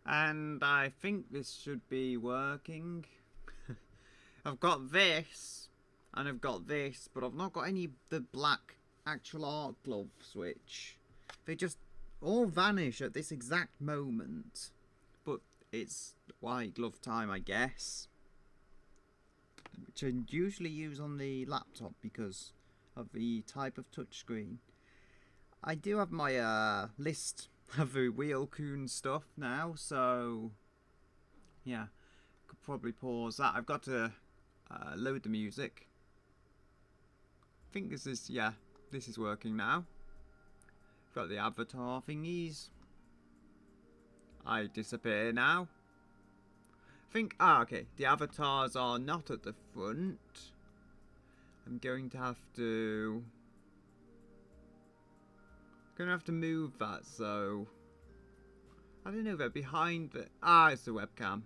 And I think this should be working. I've got this, and I've got this, but I've not got any of the black actual art gloves, which they just all vanish at this exact moment. But it's white glove time, I guess, which I usually use on the laptop because of the type of touchscreen. I do have my list of the Wheel Kun stuff now, so yeah, could probably pause that. I've got to load the music. I think this is, yeah, this is working now. Got the avatar thingies. I disappear now. I think, okay, the avatars are not at the front. I'm going to have to move that, so I don't know, they're behind the, it's the webcam,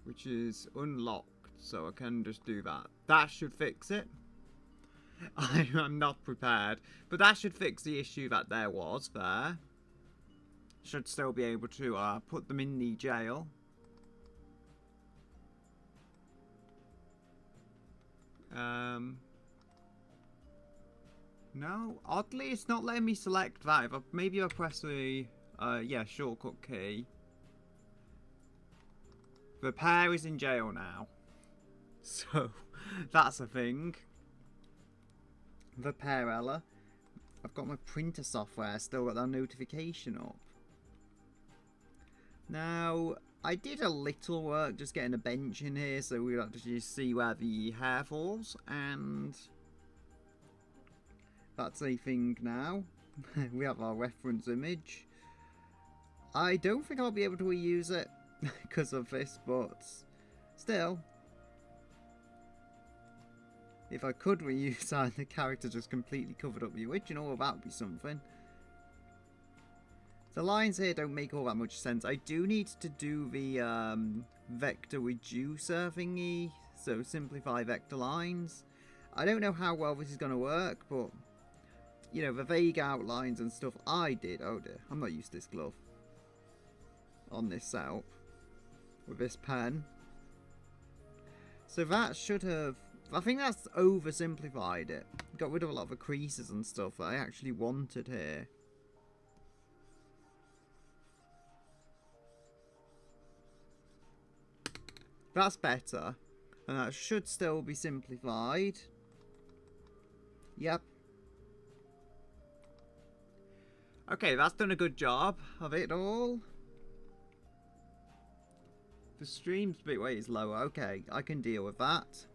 which is unlocked, so I can just do that. That should fix it. I'm not prepared, but that should fix the issue that there was there. Should still be able to put them in the jail. No, oddly it's not letting me select that. If maybe I press the shortcut key. The pair is in jail now, so that's a thing. The pair Ella. I've got my printer software, still got that notification up. Now, I did a little work just getting a bench in here so we'll actually see where the hair falls, and that's a thing now. We have our reference image. I don't think I'll be able to reuse it because of this, but still. If I could reuse that and the character just completely covered up the original, well, that would be something. The lines here don't make all that much sense. I do need to do the vector reducer thingy, so simplify vector lines. I don't know how well this is going to work, but you know, the vague outlines and stuff I did. Oh dear, I'm not used to this glove. On this setup with this pen. So that should have, I think that's oversimplified it. Got rid of a lot of the creases and stuff that I actually wanted here. That's better. And that should still be simplified. Yep. Okay, that's done a good job of it all. The stream bit rate is lower. Okay, I can deal with that.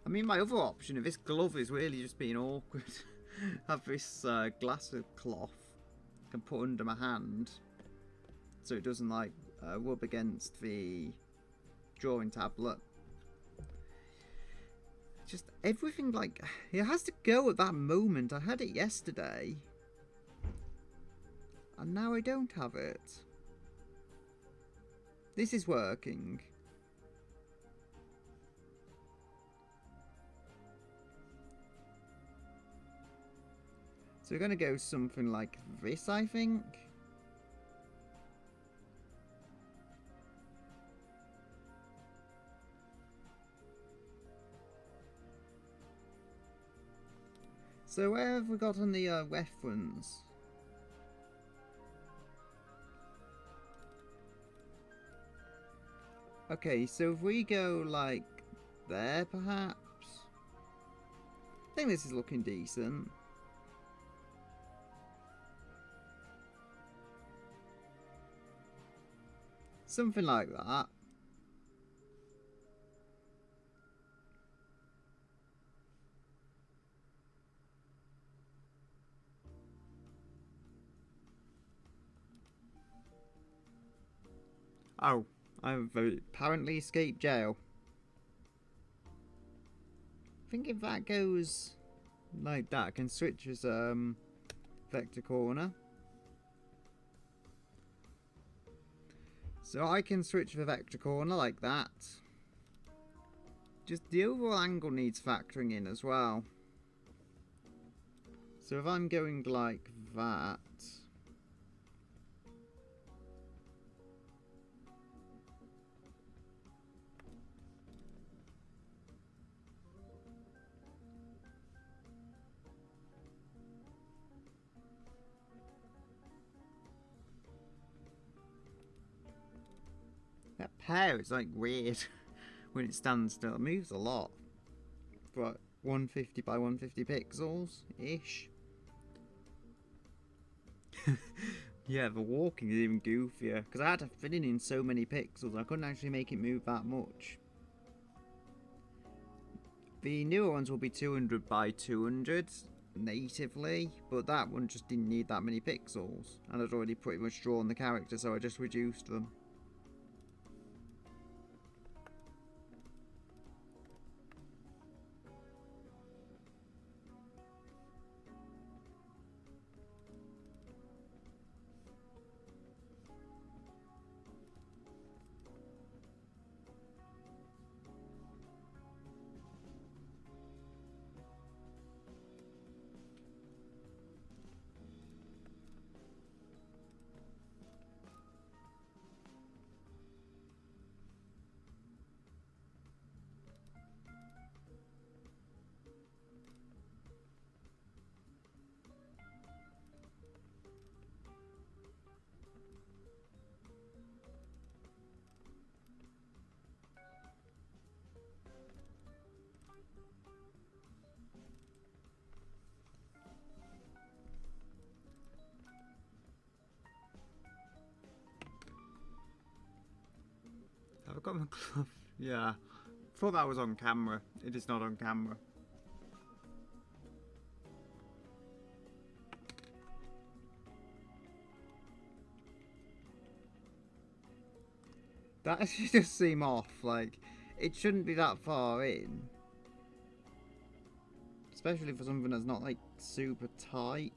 I mean, my other option, if this glove is really just being awkward, have this glass of cloth I can put under my hand so it doesn't like rub against the drawing tablet. Just everything, like, it has to go at that moment. I had it yesterday and now I don't have it. This is working. So we're going to go something like this, I think. So where have we got on the reference? Okay, so if we go like there, perhaps. I think this is looking decent. Something like that. Oh, I've apparently escaped jail. I think if that goes like that, I can switch as vector corner. So I can switch the vector corner like that. Just the overall angle needs factoring in as well. So if I'm going like that... That pear is like weird when it stands still. It moves a lot. But 150 by 150 pixels-ish. Yeah, the walking is even goofier. Because I had to fit in so many pixels, I couldn't actually make it move that much. The newer ones will be 200 by 200 natively, but that one just didn't need that many pixels. And I'd already pretty much drawn the character, so I just reduced them. I've got my glove. Yeah. Thought that was on camera. It is not on camera. That actually does seem off. Like, it shouldn't be that far in. Especially for something that's not, like, super tight.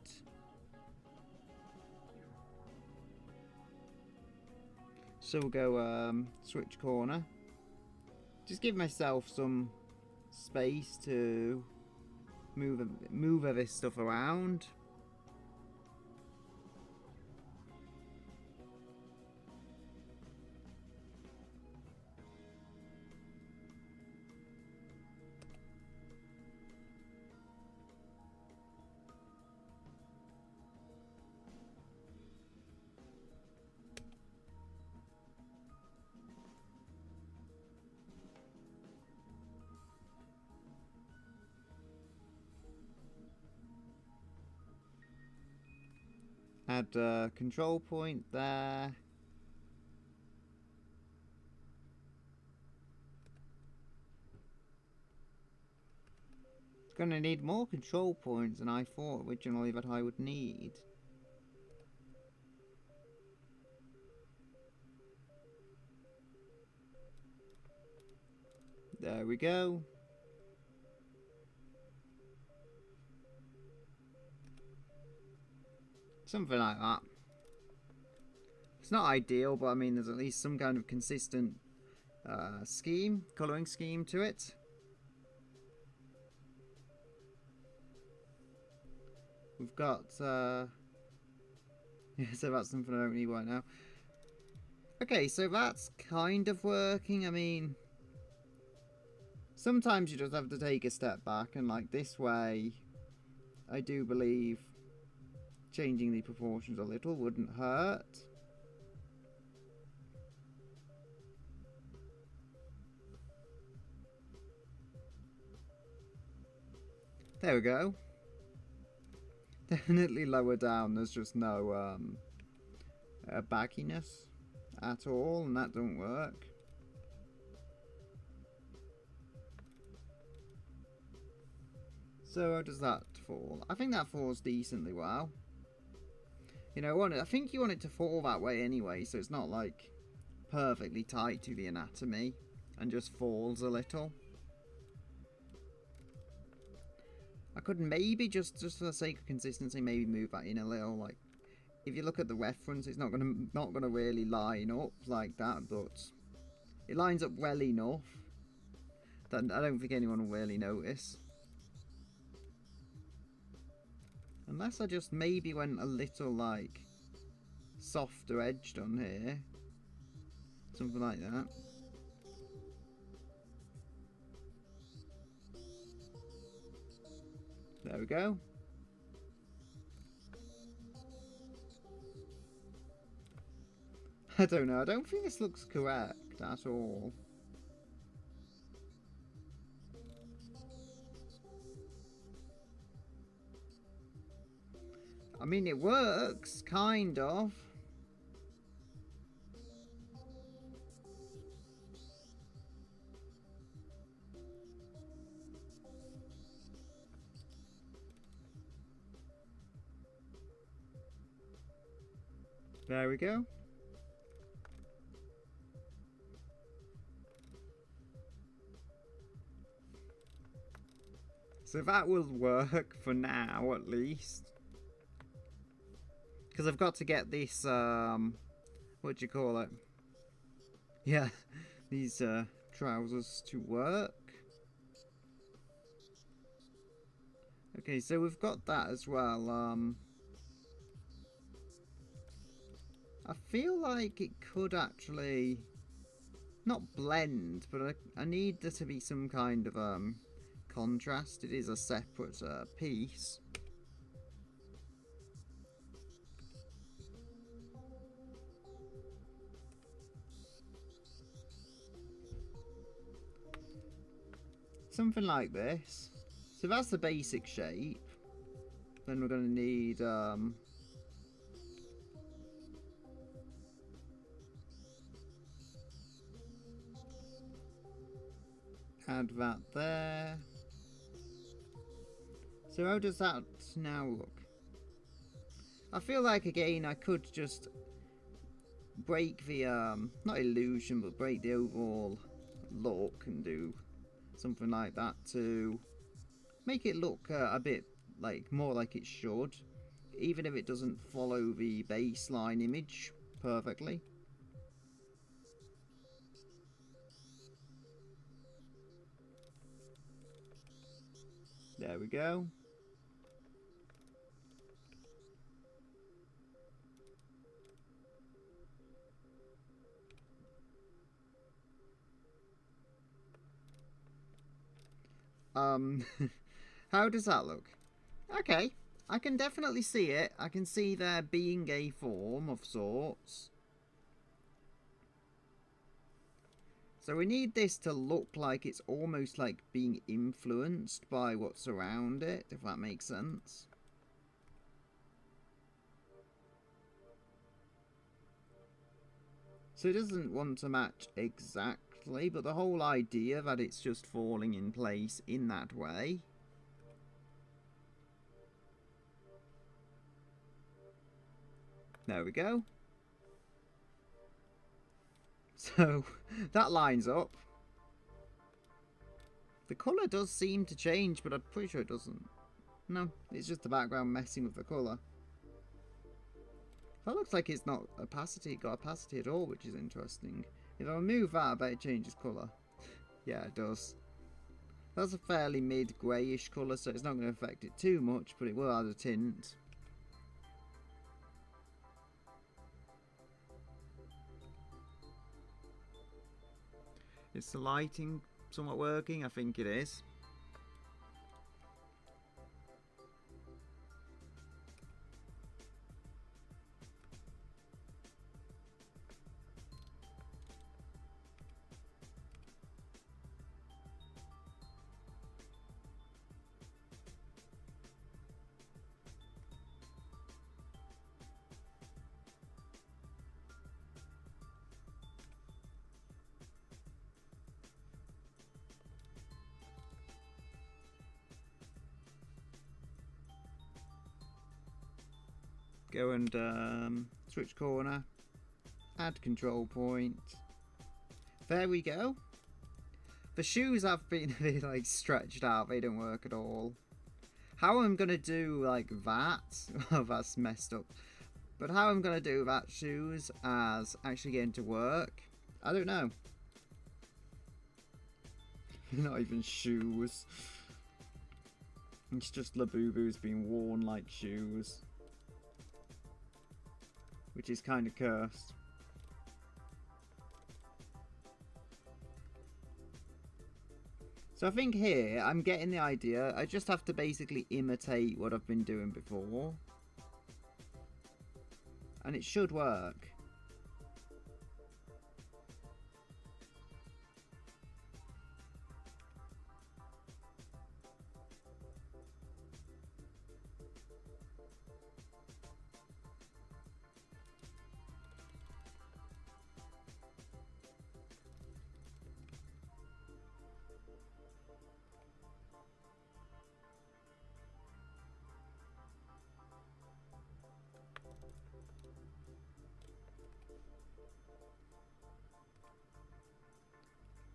So we'll go switch corner. Just give myself some space to move this stuff around. Add a control point there. Gonna need more control points than I thought originally that I would need. There we go. Something like that. It's not ideal, but I mean, there's at least some kind of consistent colouring scheme to it. We've got, yeah, so that's something I don't need right now. Okay, so that's kind of working. I mean, sometimes you just have to take a step back, and like this way, I do believe changing the proportions a little wouldn't hurt. There we go. Definitely lower down, there's just no bagginess at all, and that don't work. So how does that fall? I think that falls decently well. You know, I think you want it to fall that way anyway, so it's not like perfectly tight to the anatomy and just falls a little. I could maybe just for the sake of consistency, maybe move that in a little. Like, if you look at the reference, it's not gonna really line up like that, but it lines up well enough that I don't think anyone will really notice. Unless I just maybe went a little, like, softer edged on here. Something like that. There we go. I don't know. I don't think this looks correct at all. I mean, it works, kind of. There we go. So that will work for now, at least. Because I've got to get this, what do you call it? Yeah, these trousers to work. Okay, so we've got that as well. I feel like it could actually not blend, but I need there to be some kind of contrast. It is a separate piece. Something like this. So that's the basic shape. Then we're going to need add that there. So how does that now look? I feel like again I could just break the not illusion, but break the overall look and do something like that to make it look a bit like more like it should, even if it doesn't follow the baseline image perfectly. There we go. How does that look? Okay, I can definitely see it. I can see there being a form of sorts. So we need this to look like it's almost like being influenced by what's around it, if that makes sense. So it doesn't want to match exactly, but the whole idea that it's just falling in place in that way. There we go. So that lines up. The colour does seem to change, but I'm pretty sure it doesn't. No, it's just the background messing with the colour. That looks like it's not got opacity at all, which is interesting. If I remove that, I bet it changes colour. Yeah, it does. That's a fairly mid-greyish colour, so it's not going to affect it too much, but it will add a tint. Is the lighting somewhat working? I think it is. Go and switch corner, add control point. There we go. The shoes have been a bit like stretched out, they don't work at all. How I'm gonna do like that, oh that's messed up. But how I'm gonna do that shoes as actually getting to work, I don't know. Not even shoes. It's just Labubu's being worn like shoes. Which is kind of cursed. So I think here, I'm getting the idea. I just have to basically imitate what I've been doing before. And it should work.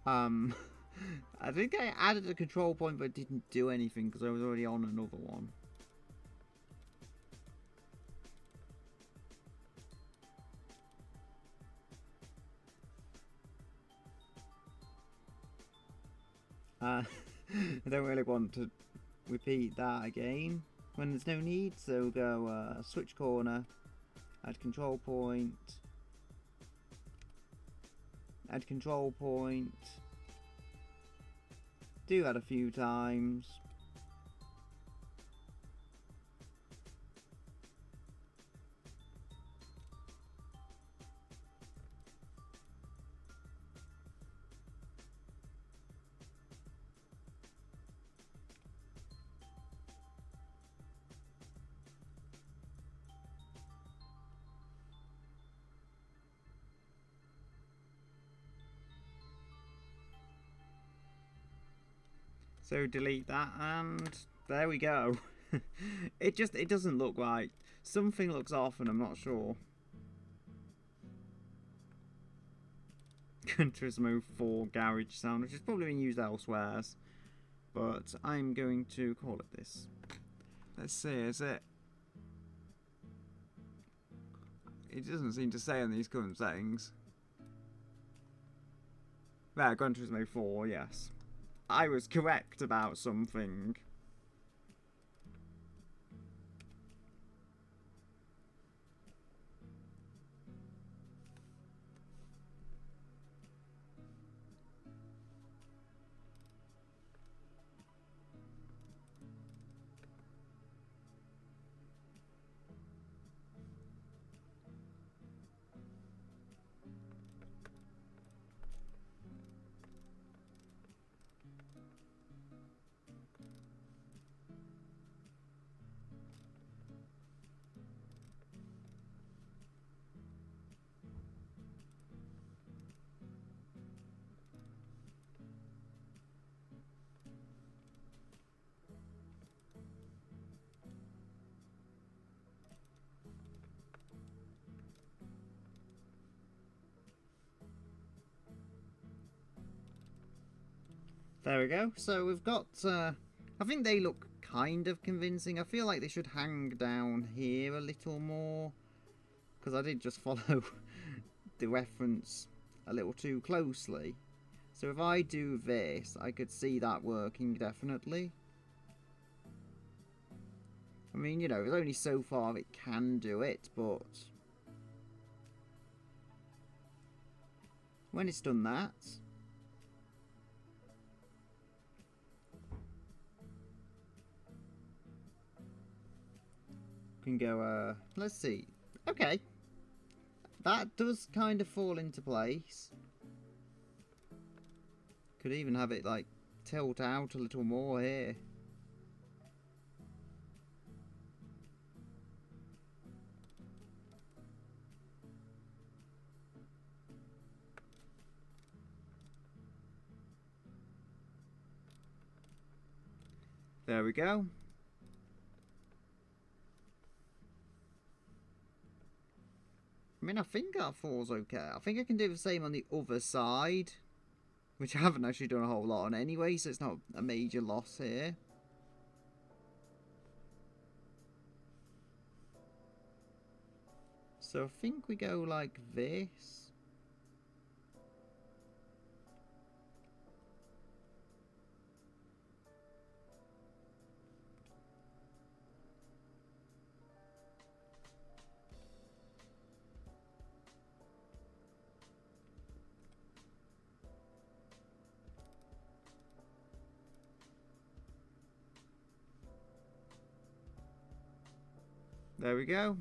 I think I added a control point but didn't do anything because I was already on another one. I don't really want to repeat that again when there's no need, so go switch corner, add control point, add control point. Do that a few times. So delete that and there we go. it doesn't look right. Something looks off and I'm not sure. Gran Turismo 4 garage sound, which has probably been used elsewhere. But I'm going to call it this. Let's see, is it? It doesn't seem to say on these current settings. There, Gran Turismo 4, yes. I was correct about something. There we go. So we've got, I think they look kind of convincing. I feel like they should hang down here a little more. Because I did just follow the reference a little too closely. So if I do this, I could see that working definitely. I mean, you know, it's only so far it can do it, but when it's done that, can go, let's see. Okay. That does kind of fall into place. Could even have it, like, tilt out a little more here. There we go. I mean, I think that falls okay. I think I can do the same on the other side, which I haven't actually done a whole lot on anyway, so it's not a major loss here. So I think we go like this. There we go.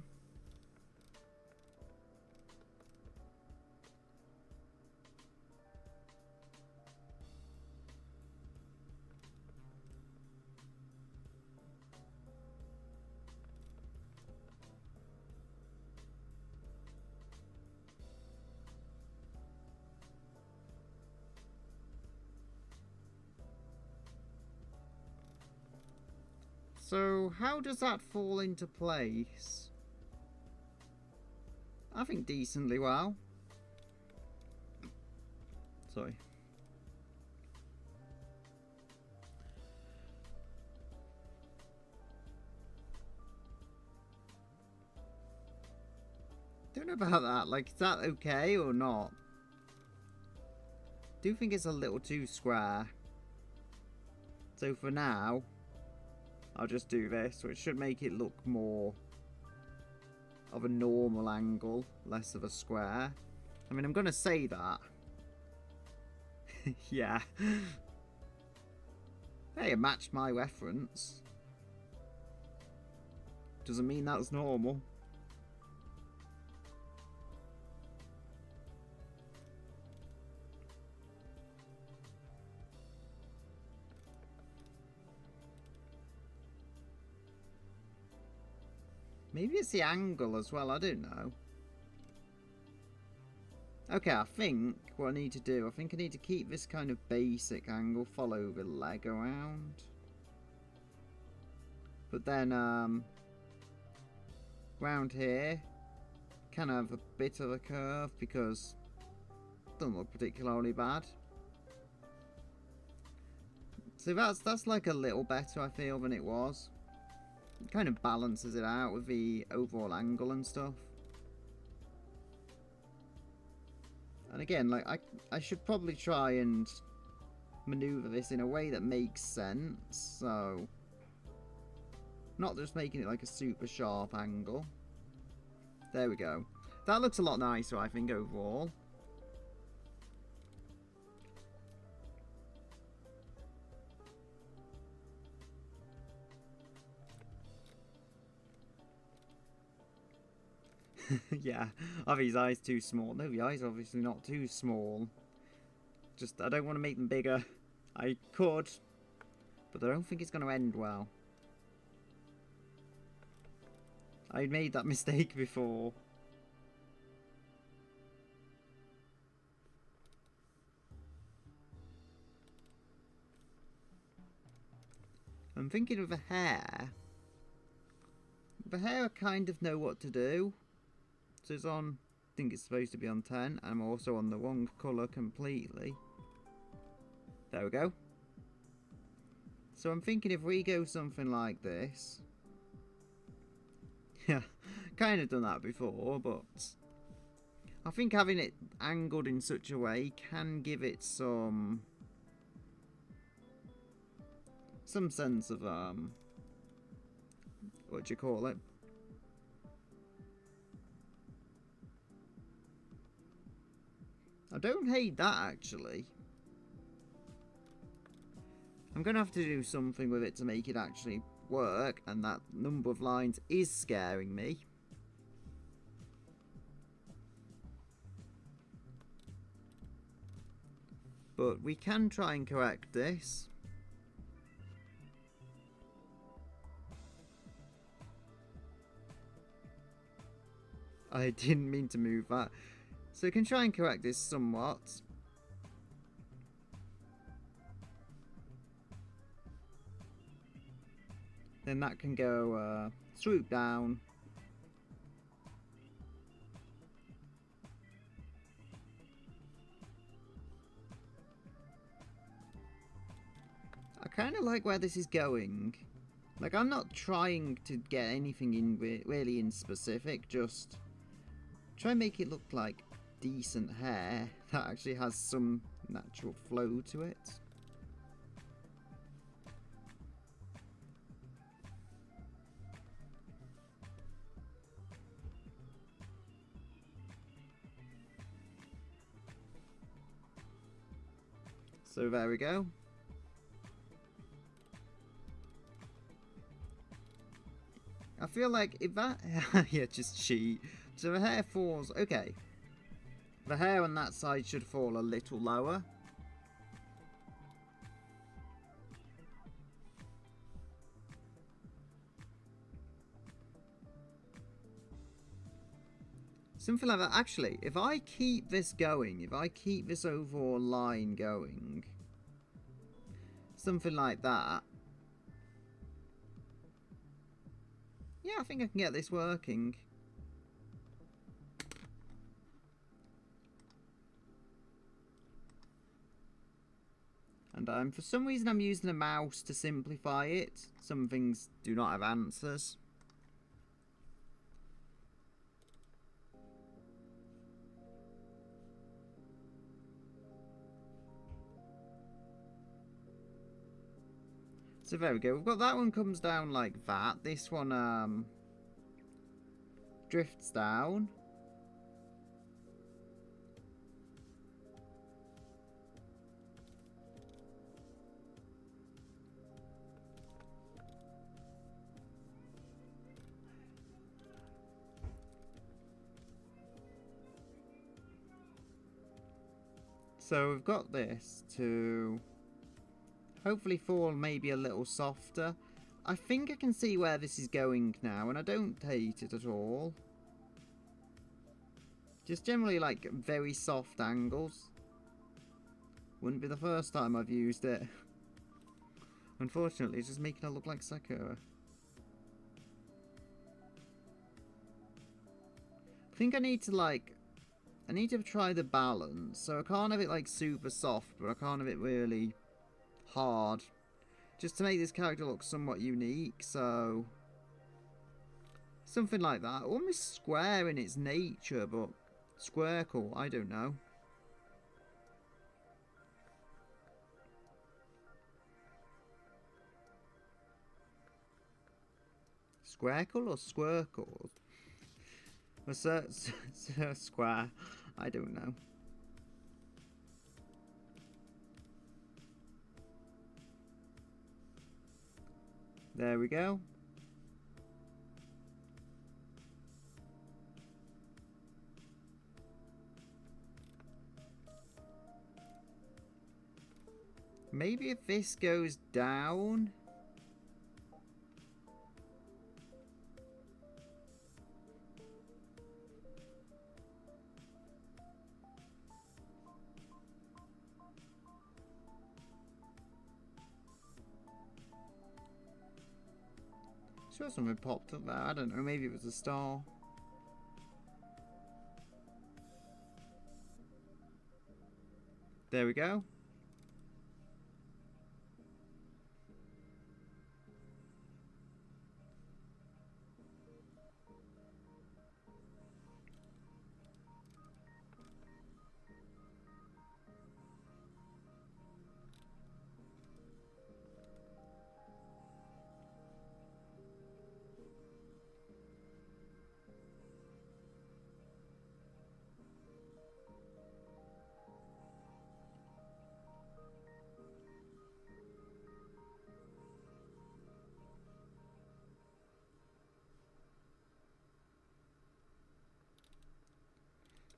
So, how does that fall into place? I think decently well. Sorry. Don't know about that. Like, is that okay or not? Do think it's a little too square. So for now, I'll just do this, which should make it look more of a normal angle, less of a square. I mean, I'm going to say that. Yeah. Hey, it matched my reference. Doesn't mean that's normal. Maybe it's the angle as well, I don't know. Okay, I think what I need to do, I think I need to keep this kind of basic angle, follow the leg around. But then, round here, can have a bit of a curve because it doesn't look particularly bad. So that's like a little better, I feel, than it was. It kind of balances it out with the overall angle and stuff. And again, like I should probably try and maneuver this in a way that makes sense. So, not just making it like a super sharp angle. There we go. That looks a lot nicer, I think, overall. Yeah, are his eyes too small? No, the eyes are obviously not too small. Just, I don't want to make them bigger. I could, but I don't think it's going to end well. I made that mistake before. I'm thinking of the hair. The hair I kind of know what to do. So it's on, I think it's supposed to be on 10. I'm also on the wrong colour completely. There we go. So I'm thinking if we go something like this. Yeah, kind of done that before, but I think having it angled in such a way can give it some sense of, what do you call it? I don't hate that, actually. I'm going to have to do something with it to make it actually work, and that number of lines is scaring me. But we can try and correct this. I didn't mean to move that. So we can try and correct this somewhat. Then that can go swoop down. I kind of like where this is going. Like, I'm not trying to get anything in really in specific, just try and make it look like decent hair that actually has some natural flow to it. So there we go. I feel like if that... yeah, just cheat. So the hair falls... Okay. The hair on that side should fall a little lower. Something like that. Actually, if I keep this going, if I keep this overall line going, something like that. Yeah, I think I can get this working. And for some reason I'm using a mouse to simplify it. Some things do not have answers. So there we go. We've got that one comes down like that. This one drifts down. So we've got this to hopefully fall maybe a little softer. I think I can see where this is going now, and I don't hate it at all. Just generally like very soft angles. Wouldn't be the first time I've used it. Unfortunately, it's just making it look like Sakura. I think I need to try the balance. So I can't have it like super soft, but I can't have it really hard. Just to make this character look somewhat unique, so something like that. Almost square in its nature, but squircle, I don't know. Squircle or squircle? Or square, I don't know. There we go. Maybe if this goes down. Sure, something popped up there. I don't know. Maybe it was a star. There we go.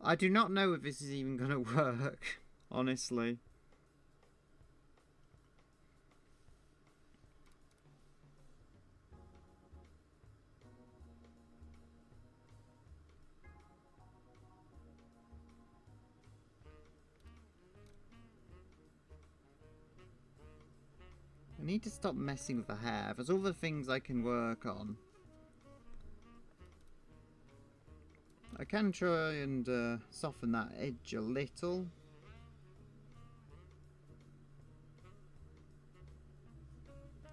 I do not know if this is even going to work, honestly. I need to stop messing with the hair. There's other things I can work on. I can try and soften that edge a little.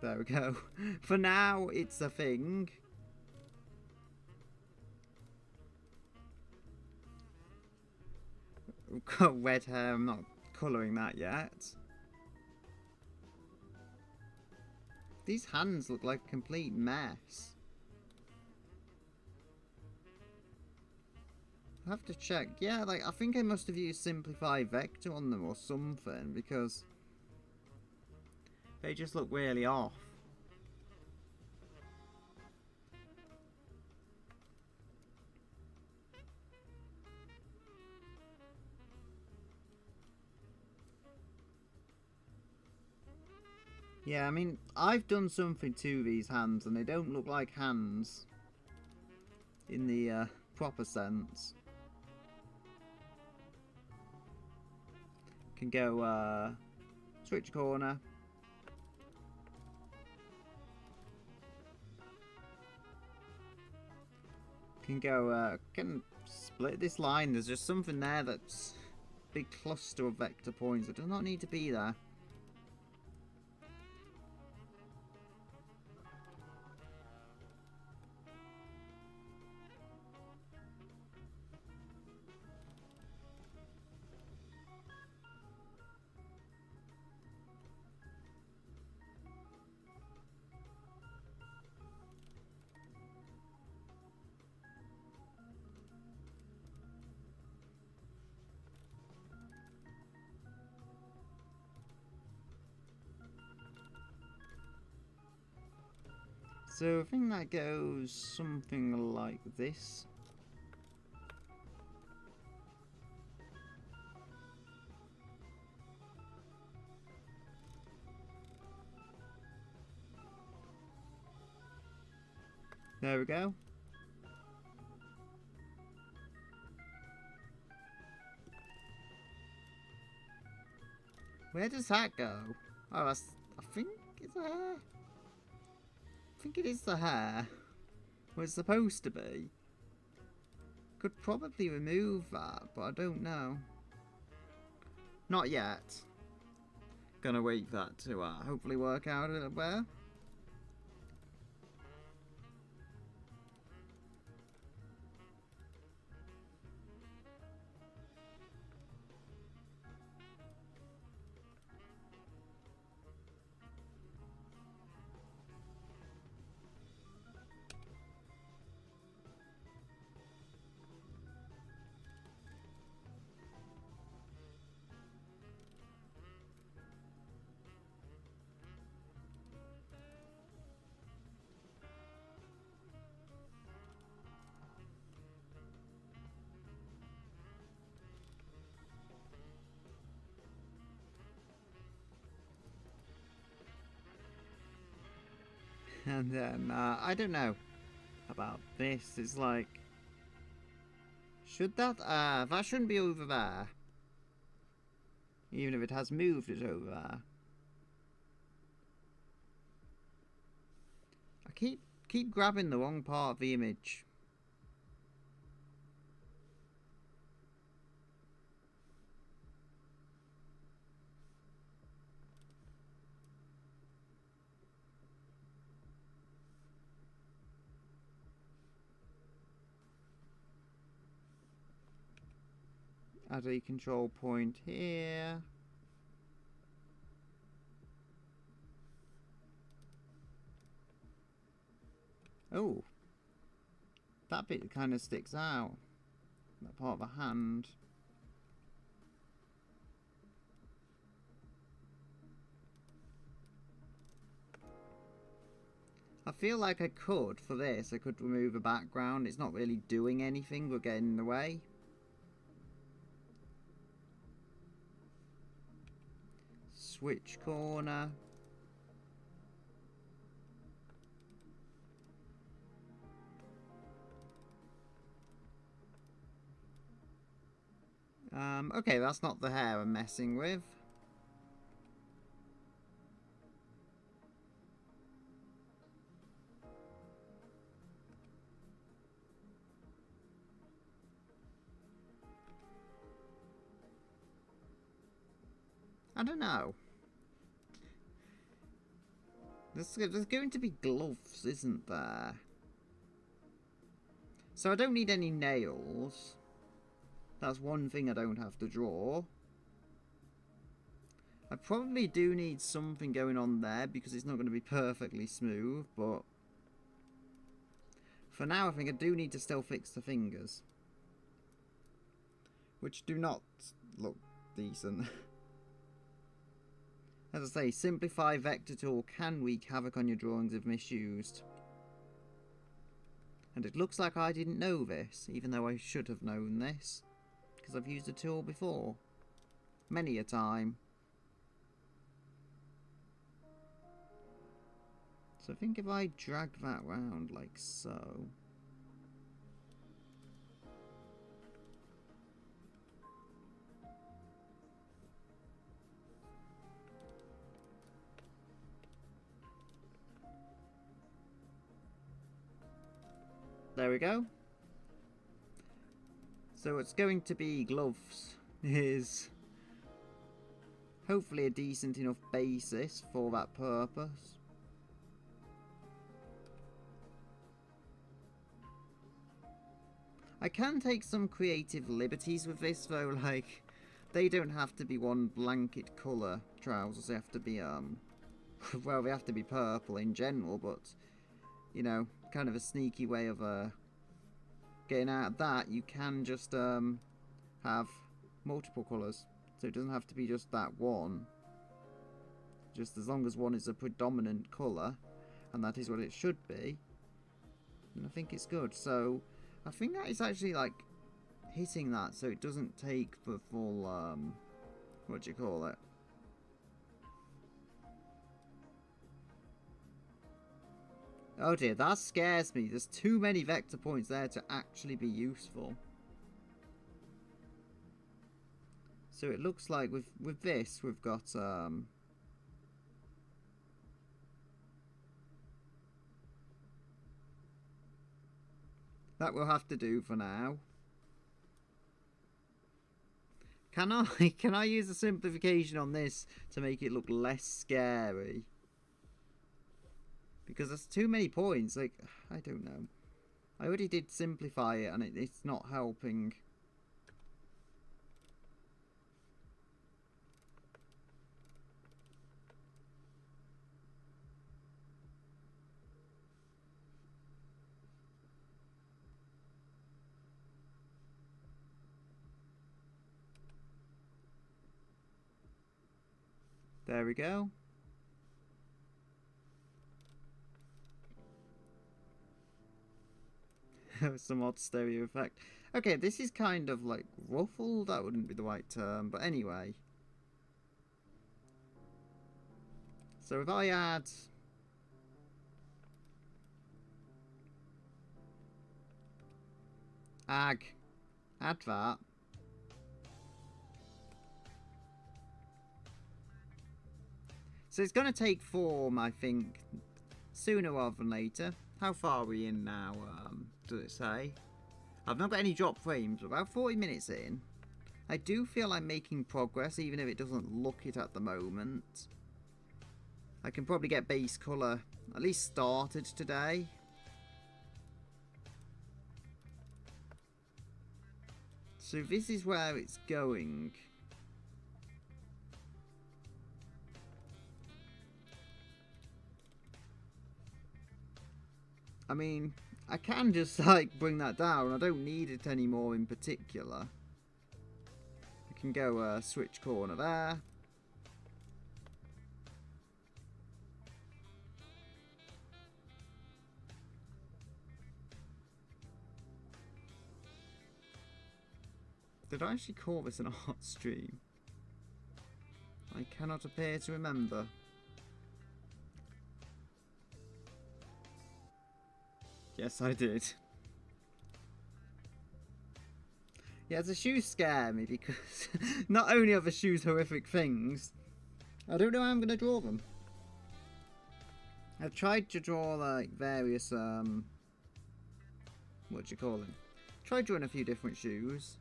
There we go. For now, it's a thing. I've got red hair, I'm not colouring that yet. These hands look like a complete mess. I have to check. Yeah, like I think I must have used simplify vector on them or something because they just look really off. Yeah, I mean, I've done something to these hands and they don't look like hands in the proper sense. Can go switch corner. Can go can split this line. There's just something there that's a big cluster of vector points that does not need to be there. So I think that goes something like this. There we go. Where does that go? Oh, that's, I think it's a hair. I think it is the hair. Where it's supposed to be. Could probably remove that, but I don't know. Not yet. Gonna wait for that to hopefully work out a little better. And then, I don't know about this. It's like, should that, that shouldn't be over there. Even if it has moved it over there. I keep grabbing the wrong part of the image. Add a control point here. Oh, that bit kind of sticks out. That part of the hand. I feel like I could, for this, I could remove a background. It's not really doing anything but getting in the way. Switch corner. Okay, that's not the hair I'm messing with. I don't know. There's going to be gloves, isn't there? So I don't need any nails. That's one thing I don't have to draw. I probably do need something going on there because it's not going to be perfectly smooth, but for now I think I do need to still fix the fingers, which do not look decent. As I say, simplify vector tool can wreak havoc on your drawings if misused. And it looks like I didn't know this, even though I should have known this, because I've used the tool before. Many a time. So I think if I drag that round like so. There we go. So it's going to be gloves is hopefully a decent enough basis for that purpose. I can take some creative liberties with this though, like they don't have to be one blanket colour trousers, they have to be well, they have to be purple in general, but you know, kind of a sneaky way of getting out of that. You can just have multiple colours, so it doesn't have to be just that one. Just as long as one is a predominant colour, and that is what it should be, and I think it's good. So I think that is actually like hitting that, so it doesn't take the full what do you call it? Oh dear, that scares me. There's too many vector points there to actually be useful. So it looks like with this we've got that will have to do for now. Can I use a simplification on this to make it look less scary? Because there's too many points, like, I don't know. I already did simplify it and it's not helping. There we go. Some odd stereo effect. Okay, this is kind of like ruffled. That wouldn't be the right term, but anyway. So if I add add that. So it's going to take form, I think, sooner rather than later. How far are we in now, does it say? I've not got any drop frames, about 40 minutes in. I do feel I'm making progress, even if it doesn't look it at the moment. I can probably get base colour at least started today. So this is where it's going. I mean, I can just like bring that down. I don't need it anymore in particular. I can go switch corner there. Did I actually call this an art stream? I cannot appear to remember. Yes, I did. Yeah, the shoes scare me because not only are the shoes horrific things, I don't know how I'm going to draw them. I've tried to draw like various, what do you call them? Tried drawing a few different shoes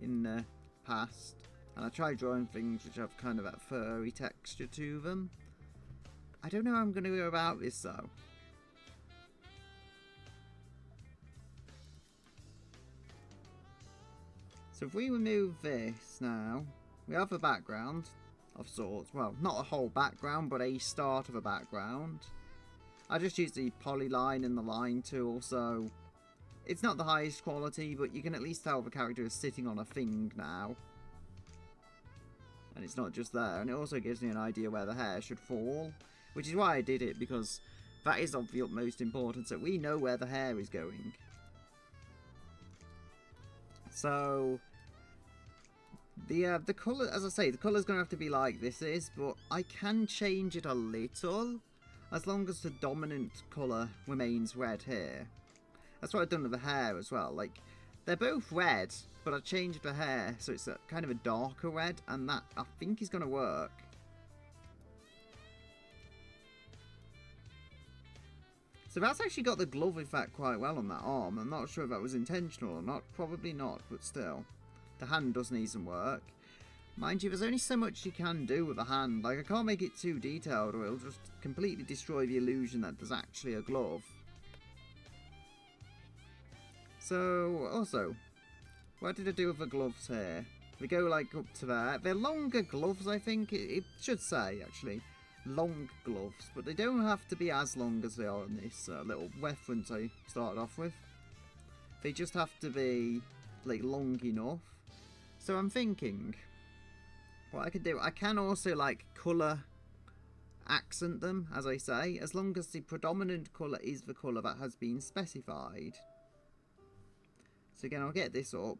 in the past, and I tried drawing things which have kind of that furry texture to them. I don't know how I'm going to go about this though. So if we remove this now, we have a background of sorts. Well, not a whole background, but a start of a background. I just use the polyline and the line tool, so it's not the highest quality, but you can at least tell the character is sitting on a thing now. And it's not just there, and it also gives me an idea where the hair should fall, which is why I did it, because that is of the utmost importance, that we know where the hair is going. So the colour, as I say, the colour's going to have to be like this is, but I can change it a little. as long as the dominant colour remains red here. That's what I've done with the hair as well. Like, they're both red, but I changed the hair so it's kind of a darker red, and that I think is going to work. So that's actually got the glove effect quite well on that arm. I'm not sure if that was intentional or not. Probably not, but still. The hand does need some work. Mind you, there's only so much you can do with the hand. Like, I can't make it too detailed or it'll just completely destroy the illusion that there's actually a glove. So, also, what did I do with the gloves here? They go, like, up to there. They're longer gloves, I think. It should say, actually. Long gloves, but they don't have to be as long as they are in this little reference I started off with. They just have to be like long enough. So I'm thinking what I could do, I can also like colour accent them, as I say, as long as the predominant colour is the colour that has been specified. So again, I'll get this up.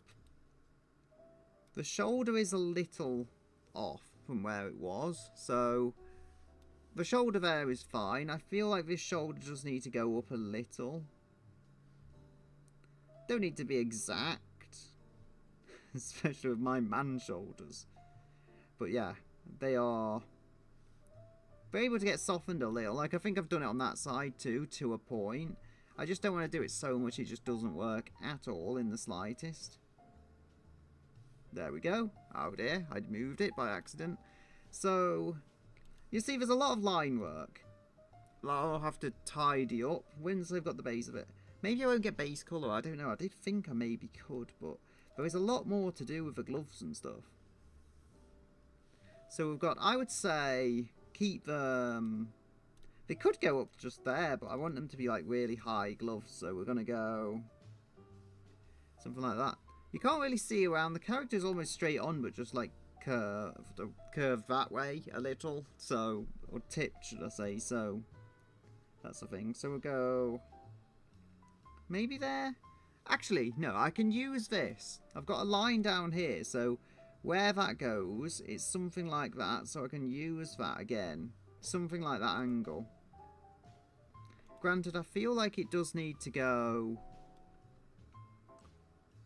The shoulder is a little off from where it was, so the shoulder there is fine. I feel like this shoulder does need to go up a little. Don't need to be exact, especially with my man shoulders. But yeah, they are able to get softened a little. Like, I think I've done it on that side too, to a point. I just don't want to do it so much it just doesn't work at all in the slightest. There we go. Oh dear, I'd moved it by accident. So you see, there's a lot of line work I'll have to tidy up once I've got the base of it. Maybe I won't get base colour, I don't know. I did think I maybe could, but there is a lot more to do with the gloves and stuff. So we've got, I would say, keep them... They could go up just there, but I want them to be like really high gloves, so we're going to go something like that. You can't really see around. The character's almost straight on, but just like curved that way a little, so, or tipped should I say, so that's the thing. So we'll go maybe there. Actually no, I can use this. I've got a line down here, so where that goes it's something like that, so I can use that again, something like that angle. Granted, I feel like it does need to go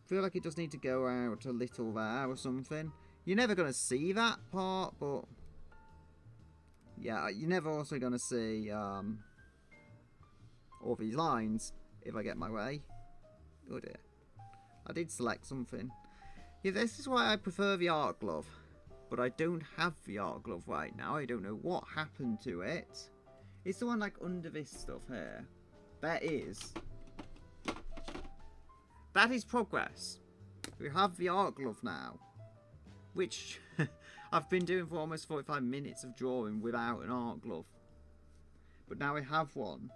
out a little there or something. You're never going to see that part, but yeah, you're never also going to see all these lines if I get my way. Oh dear. I did select something. Yeah, this is why I prefer the art glove, but I don't have the art glove right now. I don't know what happened to it. It's the one like under this stuff here. That is progress. We have the art glove now, which I've been doing for almost 45 minutes of drawing without an art glove. But now I have one.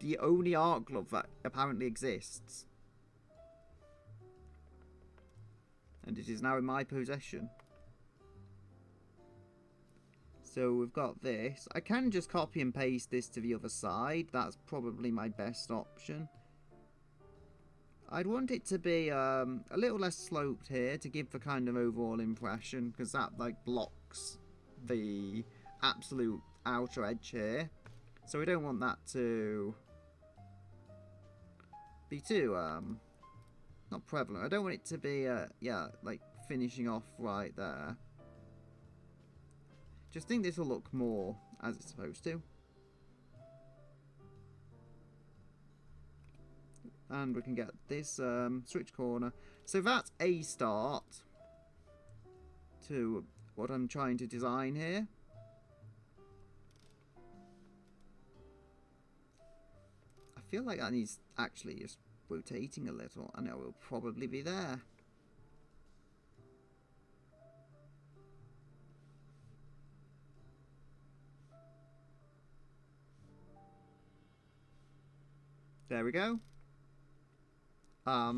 The only art glove that apparently exists. And it is now in my possession. So we've got this. I can just copy and paste this to the other side. That's probably my best option. I'd want it to be a little less sloped here to give the kind of overall impression, because that like blocks the absolute outer edge here. So we don't want that to be too not prevalent. I don't want it to be yeah, like finishing off right there. Just think this will look more as it's supposed to. And we can get this switch corner. So that's a start to what I'm trying to design here. I feel like that needs actually just rotating a little, and it will probably be there. There we go. I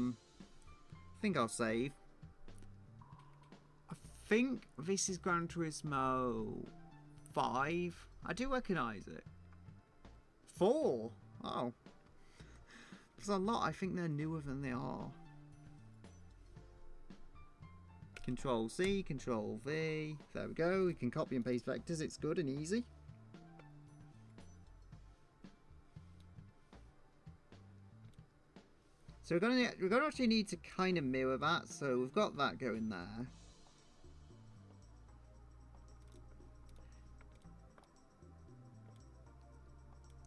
think I'll save. I think this is Gran Turismo 5. I do recognise it. 4? Oh. There's a lot. I think they're newer than they are. Control C, Control V. There we go. We can copy and paste vectors. It's good and easy. So we're gonna actually need to kind of mirror that. So we've got that going there.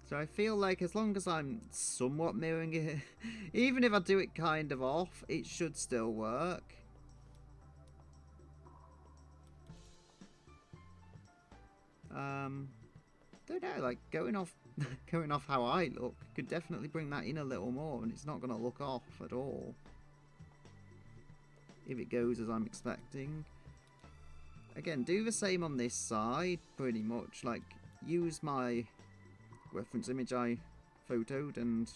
So I feel like as long as I'm somewhat mirroring it, even if I do it kind of off, it should still work. Don't know, like going off how I look could definitely bring that in a little more, and it's not going to look off at all if it goes as I'm expecting. Again, do the same on this side, pretty much. Like, use my reference image I photoed and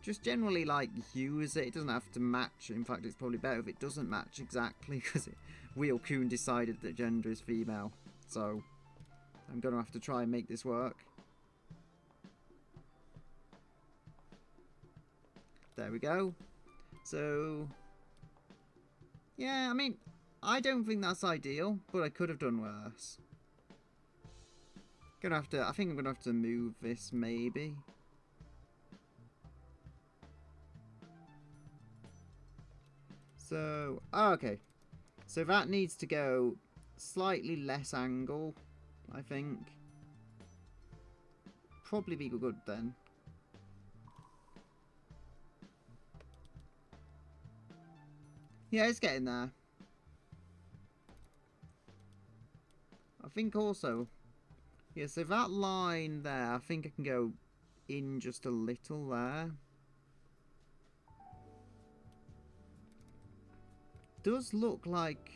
just generally, like, use it. It doesn't have to match. In fact, it's probably better if it doesn't match exactly, because Wheel Kun decided that gender is female. So, I'm going to have to try and make this work. There we go. So, yeah, I mean, I don't think that's ideal, but I could have done worse. I think I'm gonna have to move this, maybe. So, oh, okay. So that needs to go slightly less angle, I think. Probably be good then. Yeah, it's getting there. I think also, yeah, so that line there, I think I can go in just a little there. Does look like...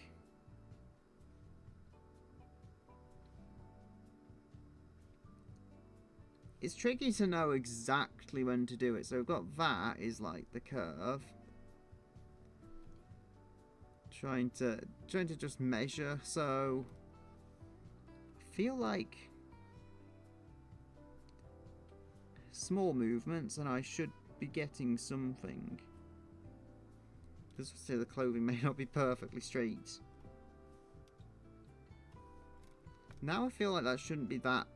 It's tricky to know exactly when to do it. So we've got that is like the curve. Trying to just measure, so I feel like small movements and I should be getting something. Just say the clothing may not be perfectly straight. Now I feel like that shouldn't be that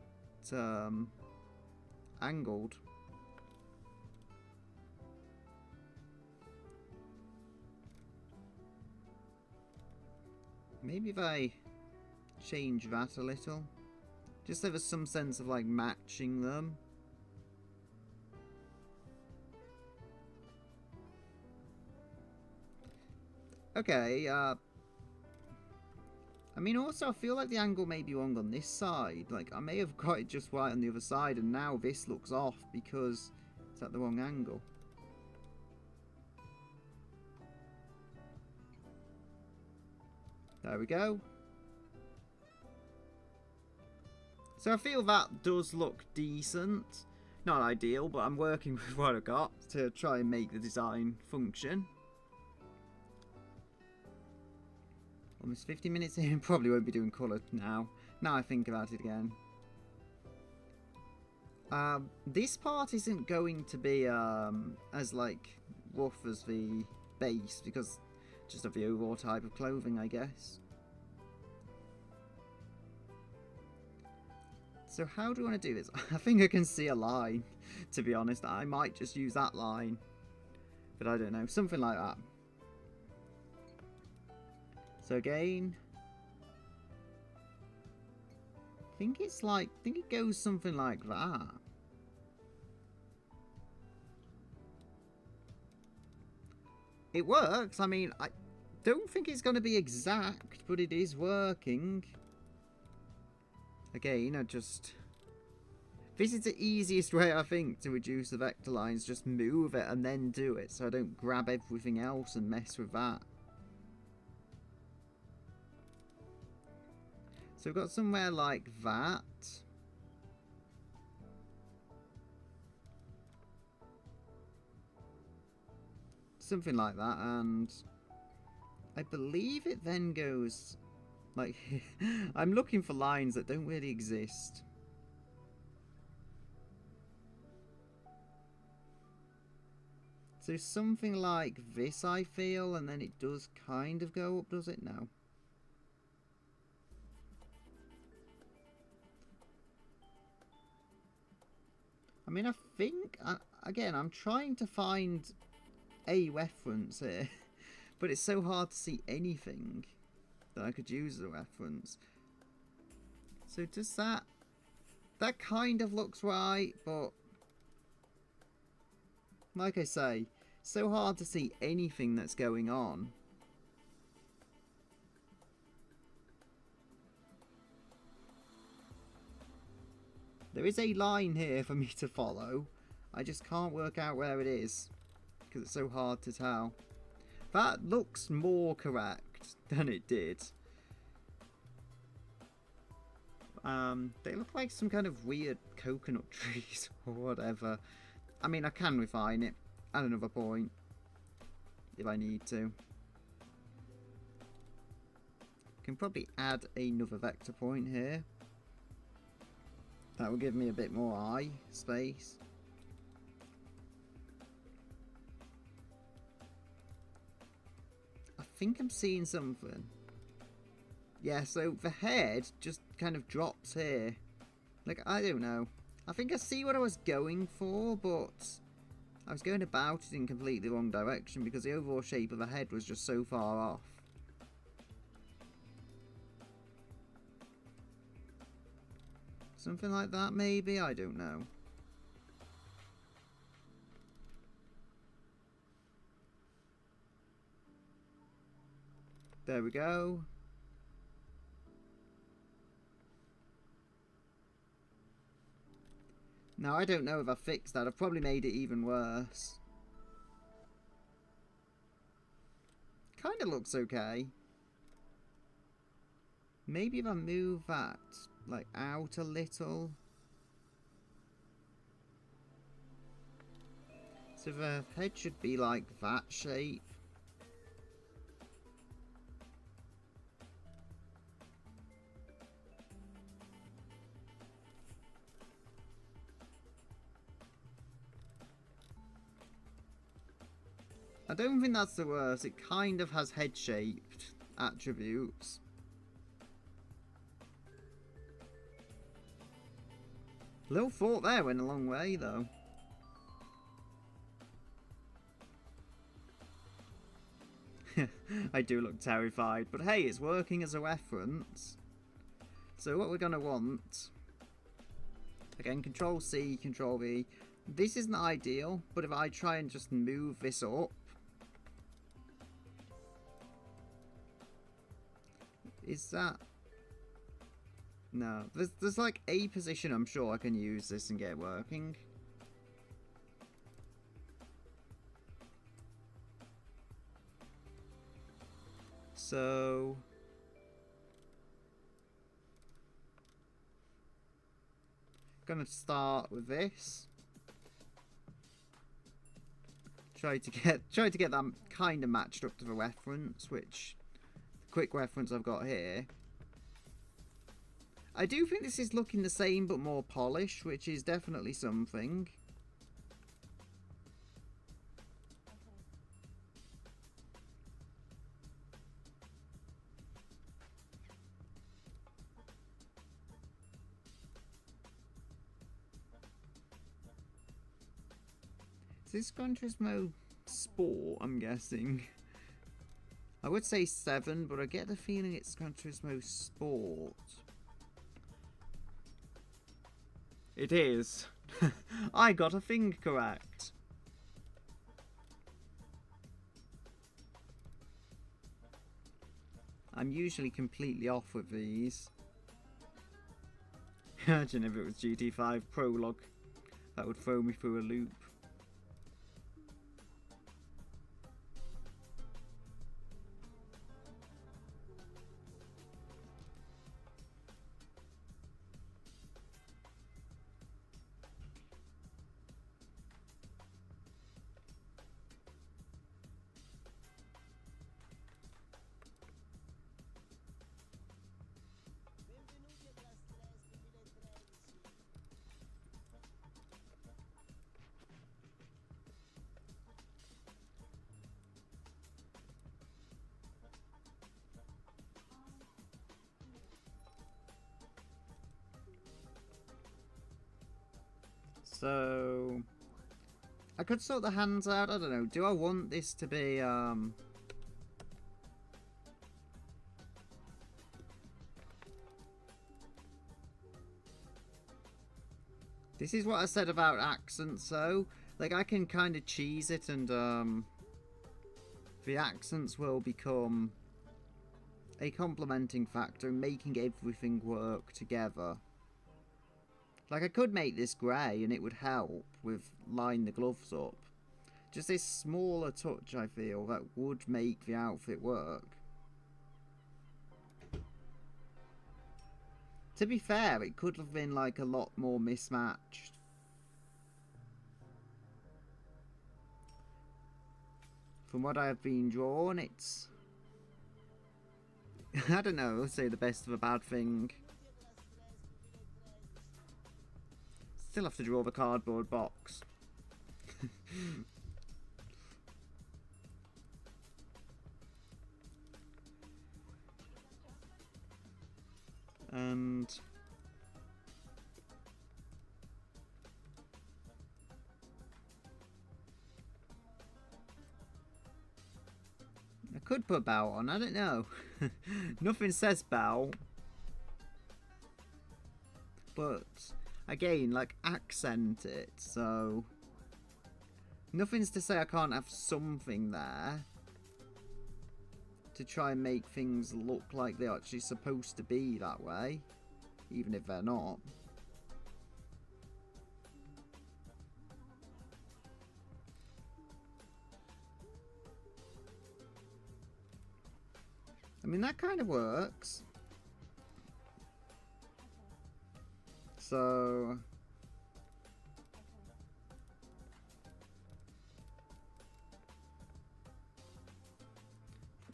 angled. Maybe if I change that a little, just so there's some sense of like matching them. Okay, I mean, also, I feel like the angle may be wrong on this side. Like, I may have got it just right on the other side, and now this looks off because it's at the wrong angle. There we go. So I feel that does look decent. Not ideal, but I'm working with what I've got to try and make the design function. Almost 50 minutes in, probably won't be doing colour now. Now I think about it again. This part isn't going to be as like rough as the base because just of the overall type of clothing, I guess. So how do I want to do this? I think I can see a line, to be honest. I might just use that line, but I don't know, something like that. So again, I think it goes something like that. It works. I mean, I don't think it's going to be exact, but it is working. Again, this is the easiest way, I think, to reduce the vector lines. Just move it and then do it, so I don't grab everything else and mess with that. So we've got somewhere like that. Something like that, and I believe it then goes like I'm looking for lines that don't really exist. So something like this, I feel, and then it does kind of go up, does it now? I mean, I think, again, I'm trying to find a reference here, but it's so hard to see anything that I could use as a reference. So does that kind of looks right, but like I say, so hard to see anything that's going on. There is a line here for me to follow. I just can't work out where it is because it's so hard to tell. That looks more correct than it did. They look like some kind of weird coconut trees or whatever. I mean, I can refine it at another point if I need to. Can probably add another vector point here. That will give me a bit more eye space. I think I'm seeing something. Yeah, so the head just kind of drops here. Like, I don't know. I think I see what I was going for, but I was going about it in completely wrong direction because the overall shape of the head was just so far off. Something like that, maybe? I don't know. There we go. Now, I don't know if I fixed that. I've probably made it even worse. Kind of looks okay. Maybe if I move that, like, out a little. So the head should be like that shape. I don't think that's the worst. It kind of has head-shaped attributes. Little thought there went a long way, though. I do look terrified, but hey, it's working as a reference. So what we're going to want... Again, Control-C, Control-V. This isn't ideal, but if I try and just move this up... Is that... No. There's like a position I'm sure I can use this and get it working. So... Gonna start with this. Try to get that kind of matched up to the reference, which... Quick reference I've got here. I do think this is looking the same but more polished, which is definitely something. Is this Gran Turismo Sport, I'm guessing? I would say 7, but I get the feeling it's Gran Turismo Sport. It is. I got a thing correct. I'm usually completely off with these. Imagine if it was GT5 Prologue. That would throw me through a loop. So I could sort the hands out. I don't know. Do I want this to be This is what I said about accents, though. Like, I can kind of cheese it, and the accents will become a complementing factor, making everything work together. Like, I could make this grey, and it would help with line the gloves up. Just this smaller touch, I feel, that would make the outfit work. To be fair, it could have been, like, a lot more mismatched. From what I have been drawn, it's... I don't know, let's say the best of a bad thing. Still have to draw the cardboard box. And I could put bow on, I don't know. Nothing says bow. But again, like, accent it, so nothing's to say I can't have something there to try and make things look like they're actually supposed to be that way, even if they're not. I mean, that kind of works. So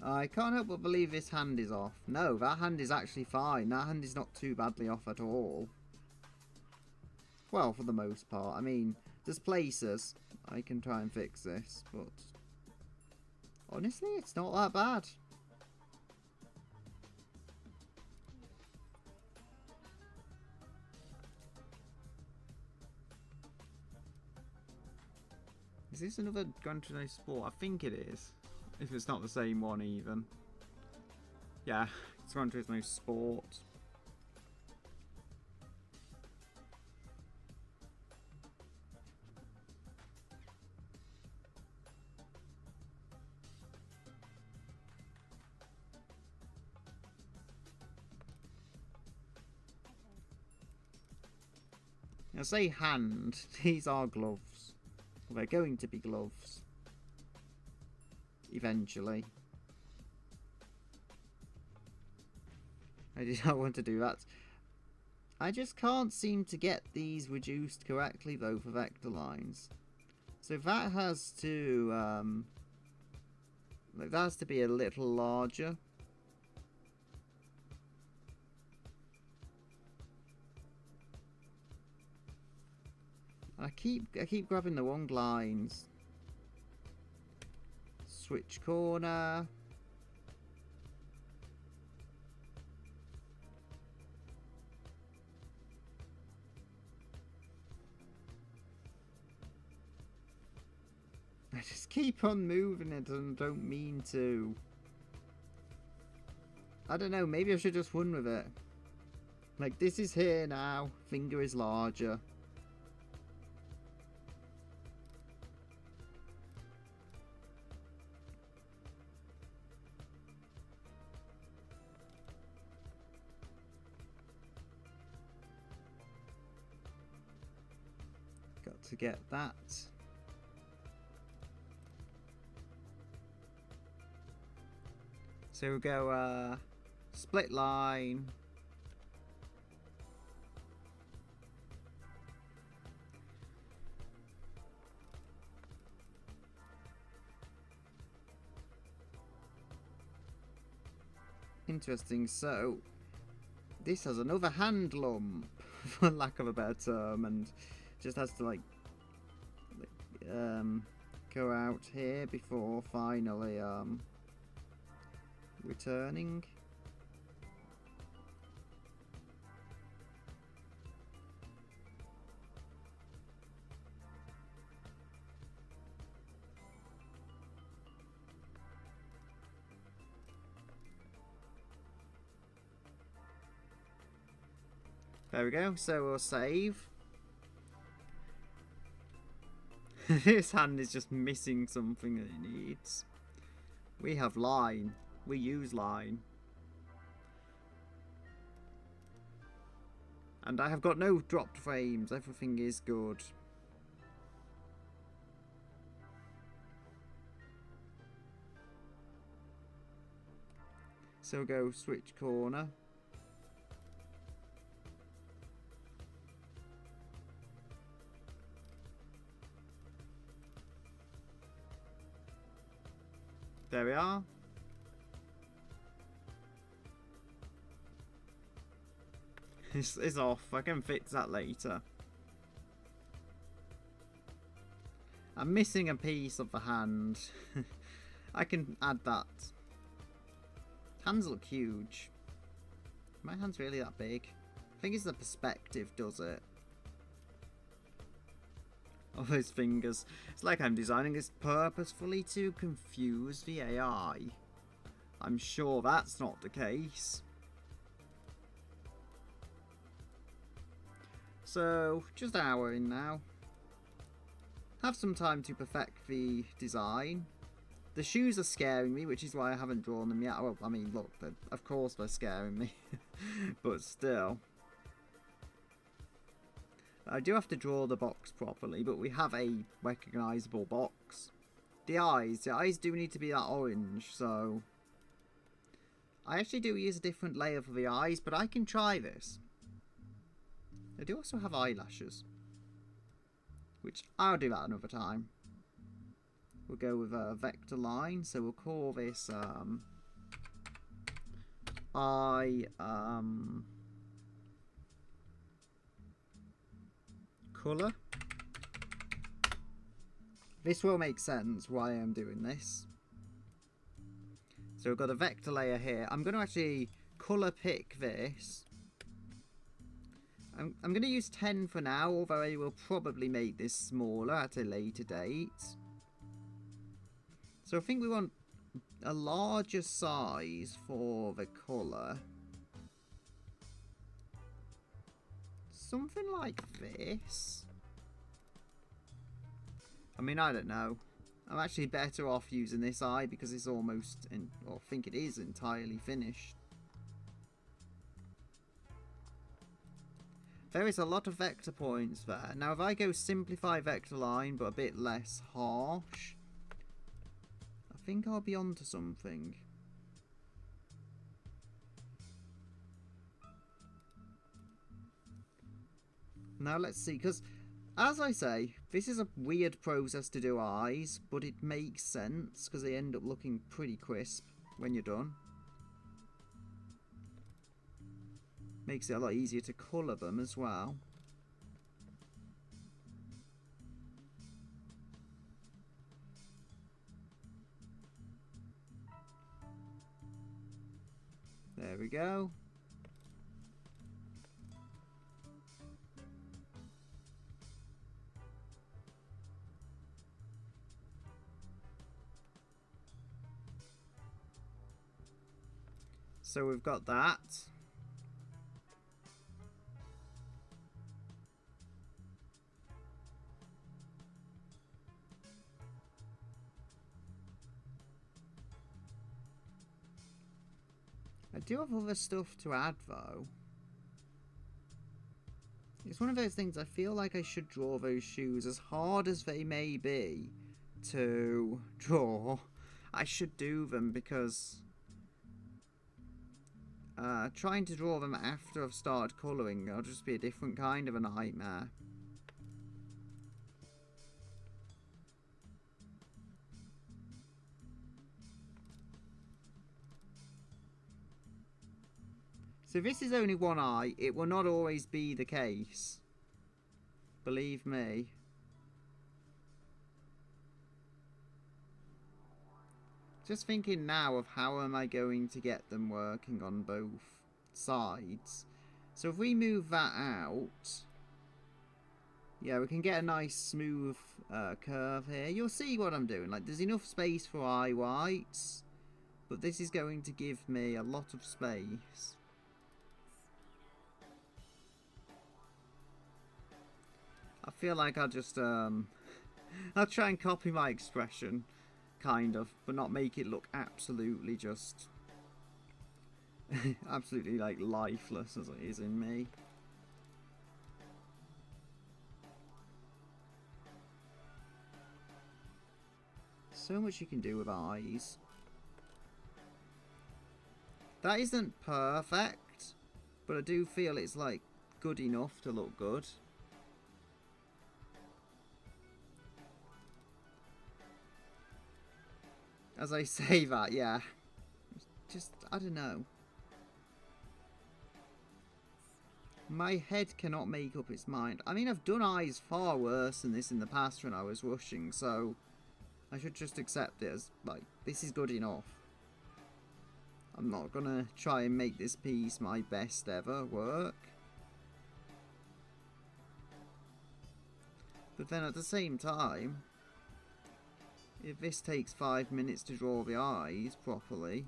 I can't help but believe this hand is off. No, that hand is actually fine. That hand is not too badly off at all. Well, for the most part. I mean, there's places I can try and fix this, but honestly, it's not that bad. Is this another Gran Turismo Sport? I think it is. If it's not the same one even. Yeah, it's Gran Turismo Sport. I say hand, these are gloves. Well, they're going to be gloves. Eventually. I did not want to do that. I just can't seem to get these reduced correctly though for vector lines. So that has to that has to be a little larger. I keep grabbing the wrong lines. Switch corner. I just keep on moving it and don't mean to. I don't know, maybe I should just run with it. Like, this is here now. Finger is larger. Got to get that. So we'll go split line. Interesting, so this has another hand lump, for lack of a better term, and just has to like go out here before finally returning. There we go. So we'll save. This hand is just missing something that it needs. We have line. We use line. And I have got no dropped frames. Everything is good. So we'll go switch corner. There we are. It's off. I can fix that later. I'm missing a piece of the hand. I can add that. Hands look huge. My hand's really that big? I think it's the perspective does it. All those fingers. It's like I'm designing this purposefully to confuse the AI. I'm sure that's not the case. So, just an hour in now. Have some time to perfect the design. The shoes are scaring me, which is why I haven't drawn them yet. Well, I mean, look, of course they're scaring me. But still. I do have to draw the box properly, but we have a recognisable box. The eyes do need to be that orange, so... I actually do use a different layer for the eyes, but I can try this. I do also have eyelashes, which I'll do that another time. We'll go with a vector line, so we'll call this colour. This will make sense why I'm doing this. So we've got a vector layer here. I'm going to actually colour pick this. I'm going to use 10 for now, although I will probably make this smaller at a later date. So I think we want a larger size for the colour. Something like this. I mean, I don't know. I'm actually better off using this eye because it's almost, or I think it is entirely finished. There is a lot of vector points there. Now if I go simplify vector line but a bit less harsh, I think I'll be onto something. Now let's see, because as I say, this is a weird process to do eyes, but it makes sense because they end up looking pretty crisp when you're done. Makes it a lot easier to colour them as well. There we go. So we've got that. I do have other stuff to add though. It's one of those things I feel like I should draw those shoes, as hard as they may be to draw. I should do them because trying to draw them after I've started colouring will just be a different kind of a nightmare. So this is only one eye. It will not always be the case. Believe me. Just thinking now of how am I going to get them working on both sides. So if we move that out, yeah, we can get a nice smooth curve here. You'll see what I'm doing. Like, there's enough space for eye whites, but this is going to give me a lot of space. I feel like I'll just, I'll try and copy my expression, kind of, but not make it look absolutely just, absolutely, like, lifeless as it is in me. So much you can do with eyes. That isn't perfect, but I do feel it's, like, good enough to look good. As I say that, yeah. Just, I don't know. My head cannot make up its mind. I mean, I've done eyes far worse than this in the past when I was rushing, so I should just accept it as, like, this is good enough. I'm not gonna try and make this piece my best ever work. But then at the same time, if this takes 5 minutes to draw the eyes properly,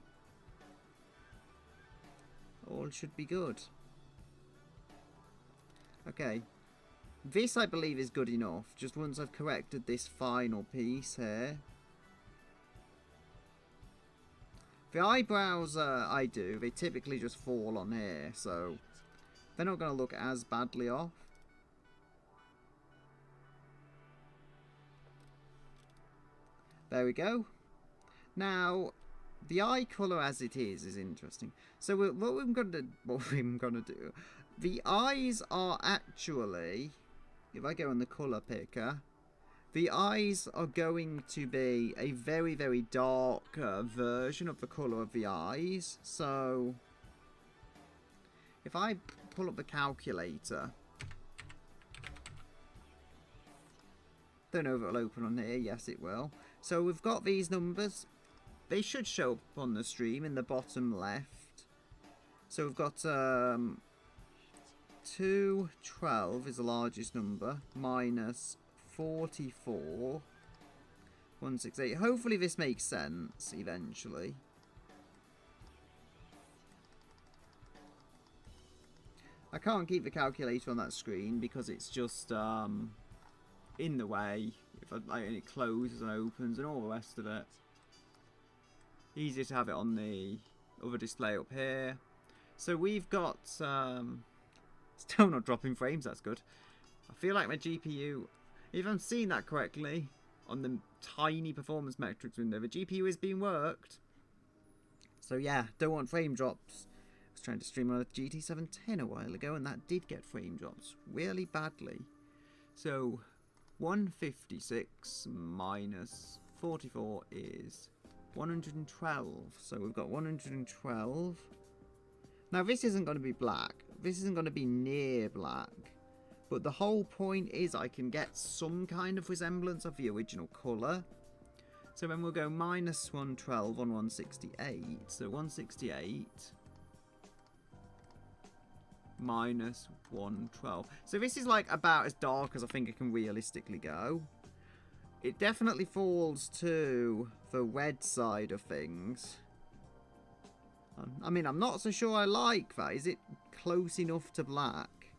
all should be good. Okay, this I believe is good enough, just once I've corrected this final piece here. The eyebrows I do, they typically just fall on here, so they're not going to look as badly off. There we go. Now, the eye colour as it is interesting. So what I'm going to do, the eyes are actually, if I go on the colour picker, the eyes are going to be a very, very dark version of the colour of the eyes. So, if I pull up the calculator, don't know if it'll open on here. Yes, it will. So we've got these numbers. They should show up on the stream in the bottom left. So we've got 212 is the largest number, minus 44, 168. Hopefully this makes sense eventually. I can't keep the calculator on that screen because it's just in the way. If it closes and opens and all the rest of it. Easier to have it on the other display up here. So we've got still not dropping frames, that's good. I feel like my GPU, if I'm seeing that correctly, on the tiny performance metrics window, the GPU is being worked. So yeah, don't want frame drops. I was trying to stream on a GT 710 a while ago and that did get frame drops really badly. So 156 minus 44 is 112. So we've got 112. Now this isn't going to be black. This isn't going to be near black. But the whole point is I can get some kind of resemblance of the original colour. So then we'll go minus 112 on 168. So 168 minus 112. So this is like about as dark as I think it can realistically go. It definitely falls to the red side of things. I mean, I'm not so sure I like that. Is it close enough to black?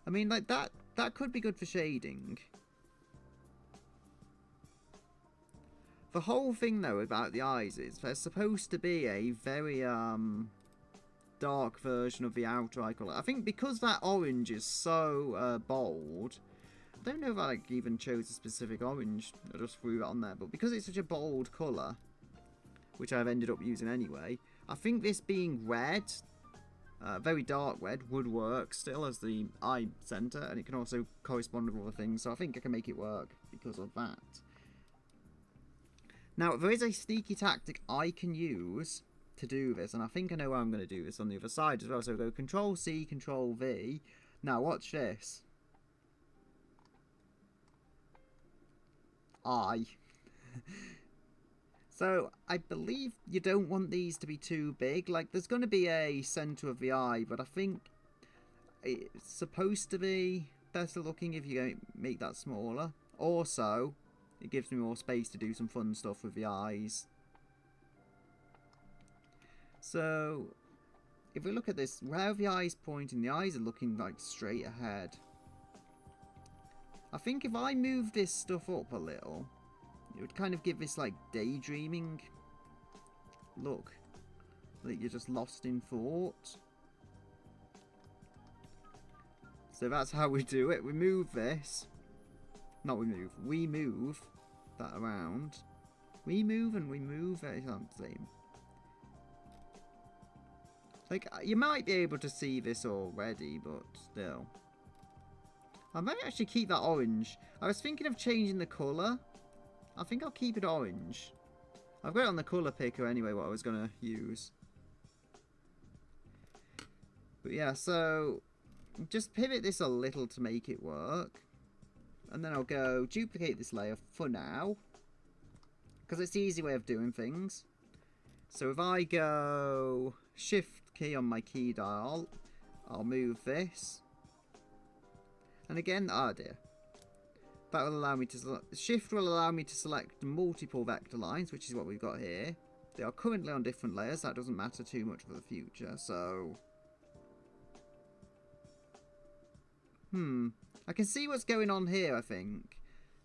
I mean, like that could be good for shading. The whole thing though about the eyes is they're supposed to be a very dark version of the outer eye colour. I think because that orange is so bold, I don't know if I even chose a specific orange. I just threw that on there, but because it's such a bold colour, which I've ended up using anyway, I think this being red, very dark red, would work still as the eye centre, and it can also correspond with other things, so I think I can make it work because of that. Now, there is a sneaky tactic I can use to do this, and I think I know how I'm going to do this on the other side as well. So go Control C, Control V. Now watch this. Eye. So I believe you don't want these to be too big. Like there's going to be a centre of the eye, but I think it's supposed to be better looking if you make that smaller. Also, it gives me more space to do some fun stuff with the eyes. So, if we look at this, where are the eyes pointing? The eyes are looking like straight ahead. I think if I move this stuff up a little, it would kind of give this, like, daydreaming look. Like you're just lost in thought. So that's how we do it. We move this. Not we move. We move that around. We move and we move. It's not the same. Like, you might be able to see this already, but still. I might actually keep that orange. I was thinking of changing the colour. I think I'll keep it orange. I've got it on the colour picker anyway, what I was going to use. But yeah, so just pivot this a little to make it work. And then I'll go duplicate this layer for now. Because it's the easy way of doing things. So if I go shift key on my key dial, I'll move this. And again, oh dear. That will allow me to shift will allow me to select multiple vector lines, which is what we've got here. They are currently on different layers. That doesn't matter too much for the future. So, I can see what's going on here. I think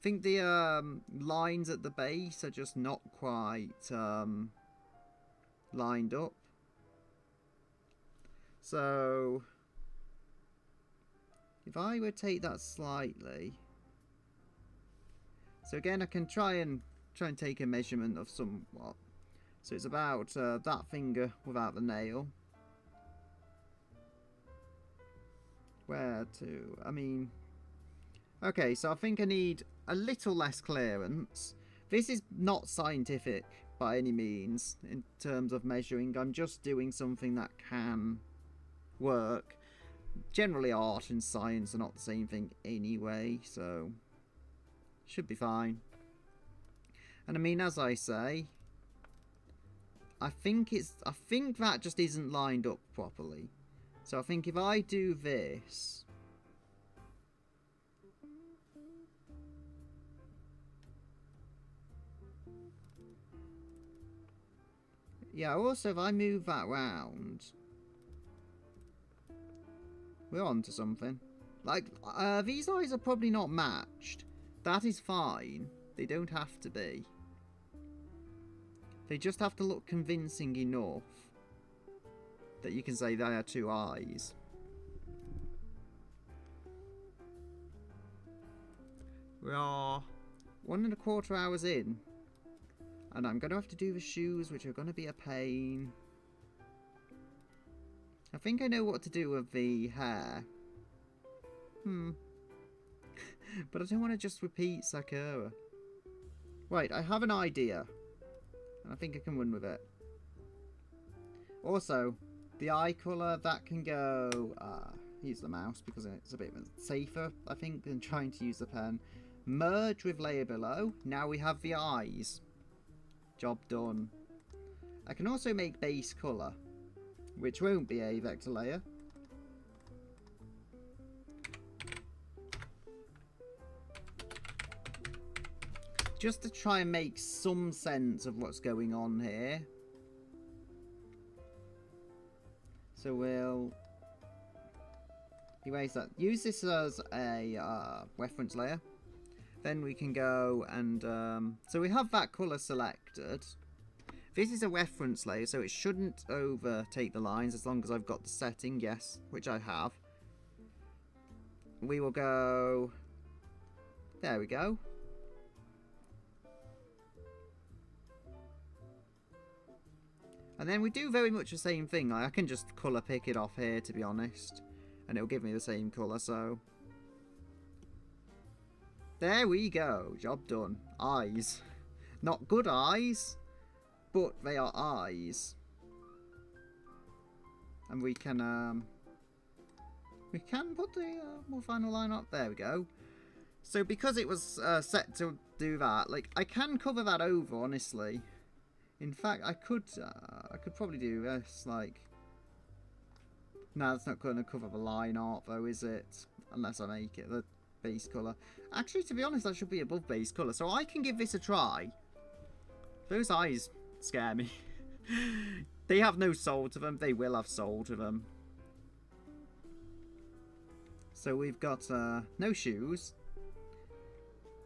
the lines at the base are just not quite lined up. So, if I rotate that slightly. So again, I can try and take a measurement of somewhat. So it's about that finger without the nail. Where to? I mean, okay. So I think I need a little less clearance. This is not scientific by any means in terms of measuring. I'm just doing something that can work. Generally, art and science are not the same thing anyway, so. Should be fine. And I mean, as I say, I think that just isn't lined up properly. So I think if I do this, yeah, also if I move that round, we're on to something. Like, these eyes are probably not matched. That is fine. They don't have to be. They just have to look convincing enough that you can say they are two eyes. We are 1¼ hours in. And I'm going to have to do the shoes, which are going to be a pain. I think I know what to do with the hair. But I don't want to just repeat Sakura. Right, I have an idea. And I think I can run with it. Also, the eye colour, that can go... use the mouse because it's a bit safer, I think, than trying to use the pen. Merge with layer below. Now we have the eyes. Job done. I can also make base colour, which won't be a vector layer. Just to try and make some sense of what's going on here. So we'll erase that. Use this as a reference layer. Then we can go and... so we have that colour selected. This is a reference layer, so it shouldn't overtake the lines as long as I've got the setting, yes, which I have. We will go... There we go. And then we do very much the same thing. I can just colour pick it off here, to be honest. And it'll give me the same colour, so... There we go. Job done. Eyes. Not good eyes, but they are eyes. And we can put the more final line up. There we go. So because it was set to do that, like, I can cover that over, honestly. In fact, I could probably do this, like... No, that's not going to cover the line art, though, is it? Unless I make it the base colour. Actually, to be honest, that should be above base colour, so I can give this a try. Those eyes scare me. They have no soul to them. They will have soul to them. So we've got no shoes.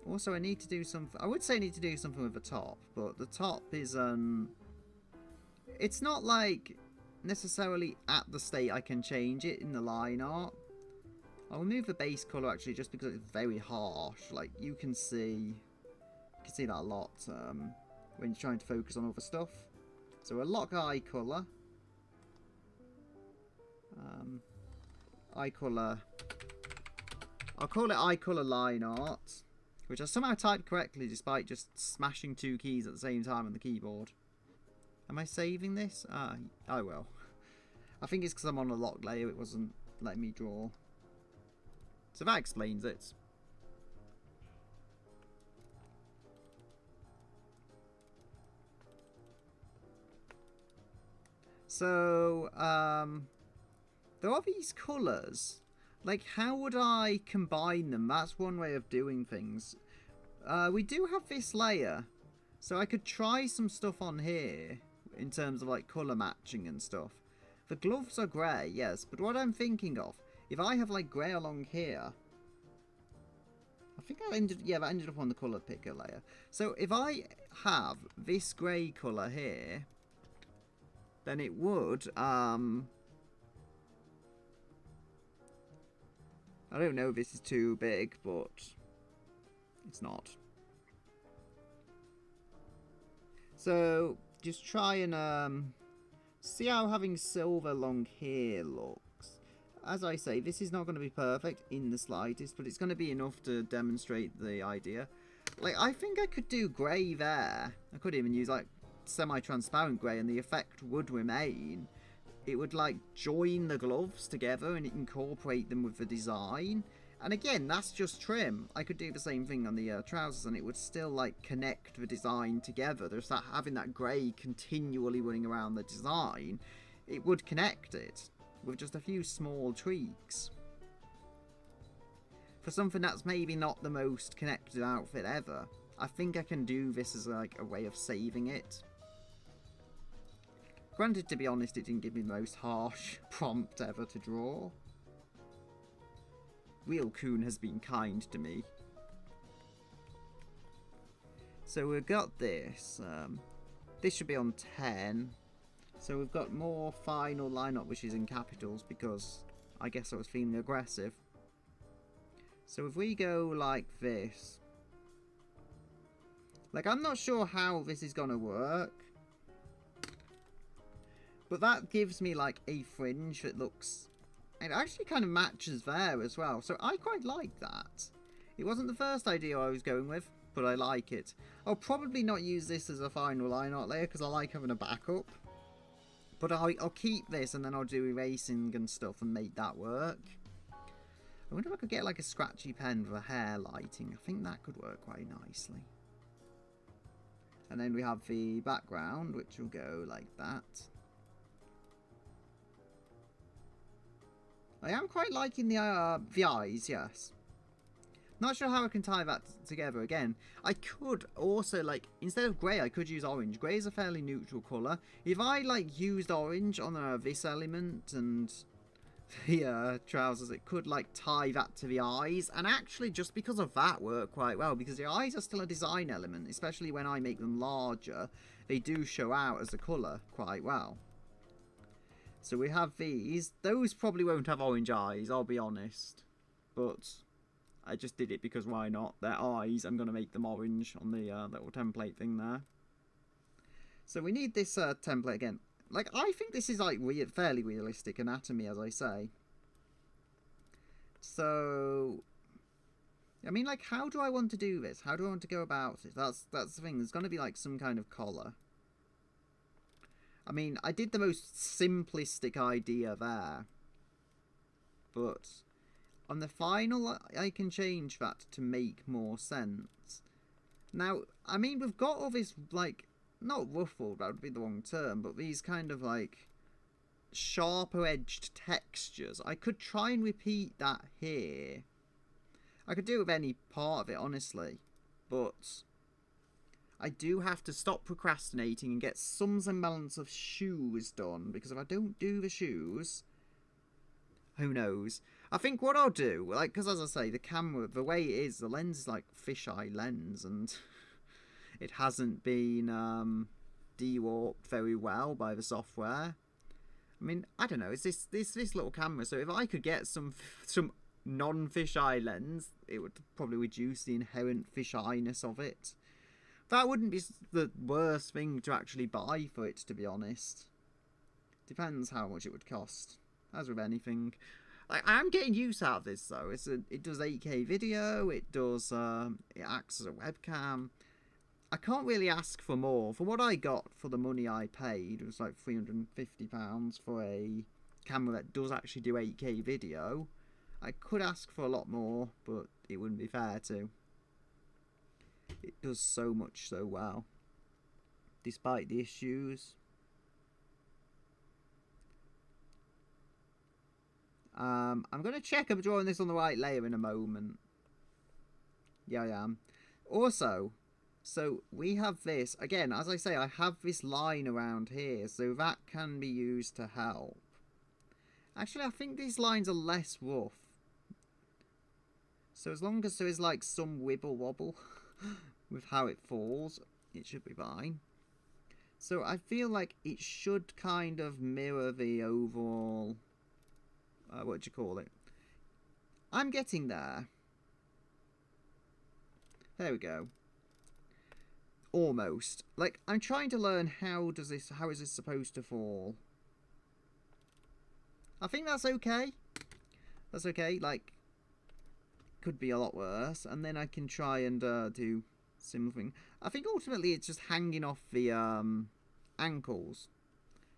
Also, I need to do something. I would say I need to do something with the top, but the top is it's not like necessarily at the state I can change it in the line art. I'll remove the base color actually, just because it's very harsh. Like you can see that a lot when you're trying to focus on other stuff. So we'll lock eye color. Eye color. I'll call it eye color line art, which I somehow typed correctly despite just smashing 2 keys at the same time on the keyboard. Am I saving this? I will. I think it's because I'm on a lock layer, it wasn't letting me draw. So that explains it. So, there are these colours. Like, how would I combine them? That's one way of doing things. We do have this layer, so I could try some stuff on here in terms of like colour matching and stuff. The gloves are grey, yes, but what I'm thinking of, if I have like grey along here, I think that ended up on the colour picker layer. So if I have this grey colour here, then it would, I don't know if this is too big, but it's not. So just try and see how having silver along here looks. As I say, this is not going to be perfect in the slightest, but it's going to be enough to demonstrate the idea. Like, I think I could do grey there. I could even use like semi-transparent grey and the effect would remain. It would like join the gloves together and incorporate them with the design. And again, that's just trim. I could do the same thing on the trousers and it would still like connect the design together. There's that, having that grey continually running around the design, it would connect it with just a few small tweaks. For something that's maybe not the most connected outfit ever, I think I can do this as like a way of saving it. Granted, to be honest, it didn't give me the most harsh prompt ever to draw. Wheel Kun has been kind to me. So we've got this. This should be on 10. So we've got more final lineup, which is in capitals, because I guess I was feeling aggressive. So if we go like this. Like, I'm not sure how this is going to work. But that gives me like a fringe that looks... It actually kind of matches there as well. So I quite like that. It wasn't the first idea I was going with, but I like it. I'll probably not use this as a final line art layer because I like having a backup. But I'll keep this and then I'll do erasing and stuff and make that work. I wonder if I could get like a scratchy pen for hair lighting. I think that could work quite nicely. And then we have the background, which will go like that. I am quite liking the eyes, yes. Not sure how I can tie that together again. I could also, like, instead of grey, I could use orange. Grey is a fairly neutral colour. If I, like, used orange on this element and the trousers, it could, like, tie that to the eyes. And actually, just because of that, work quite well. Because the eyes are still a design element, especially when I make them larger. They do show out as a colour quite well. So we have these. Those probably won't have orange eyes, I'll be honest. But I just did it because why not? Their eyes, I'm going to make them orange on the little template thing there. So we need this template again. Like, I think this is like fairly realistic anatomy, as I say. So, I mean, like, how do I want to do this? How do I want to go about it? That's the thing. There's going to be like some kind of collar. I mean, I did the most simplistic idea there. But on the final, I can change that to make more sense. Now, I mean, we've got all this, like, not ruffled, that would be the wrong term, but these kind of, like, sharper edged textures. I could try and repeat that here. I could do it with any part of it, honestly. But I do have to stop procrastinating and get some semblance of shoes done, because if I don't do the shoes, who knows? I think what I'll do, like, because as I say, the camera, the way it is, the lens is like fisheye lens, and it hasn't been de-warped very well by the software. I mean, I don't know. It's this little camera. So if I could get some non-fisheye lens, it would probably reduce the inherent fisheyeness of it. That wouldn't be the worst thing to actually buy for it, to be honest. Depends how much it would cost, as with anything. I'm getting use out of this though. It does 8K video. It does. It acts as a webcam. I can't really ask for more. For what I got for the money I paid, it was like £350 for a camera that does actually do 8K video. I could ask for a lot more, but it wouldn't be fair to. It does so much so well, despite the issues. I'm going to check I'm drawing this on the right layer in a moment. Yeah, I am. Also, so we have this, again, as I say, I have this line around here, so that can be used to help. Actually, I think these lines are less rough. So as long as there is like some wibble wobble with how it falls, it should be fine. So I feel like it should kind of mirror the overall, what do you call it? I'm getting there. There we go. Almost. Like, I'm trying to learn how is this supposed to fall? I think that's okay. That's okay. Like, could be a lot worse. And then I can try and do similar thing. I think ultimately it's just hanging off the ankles.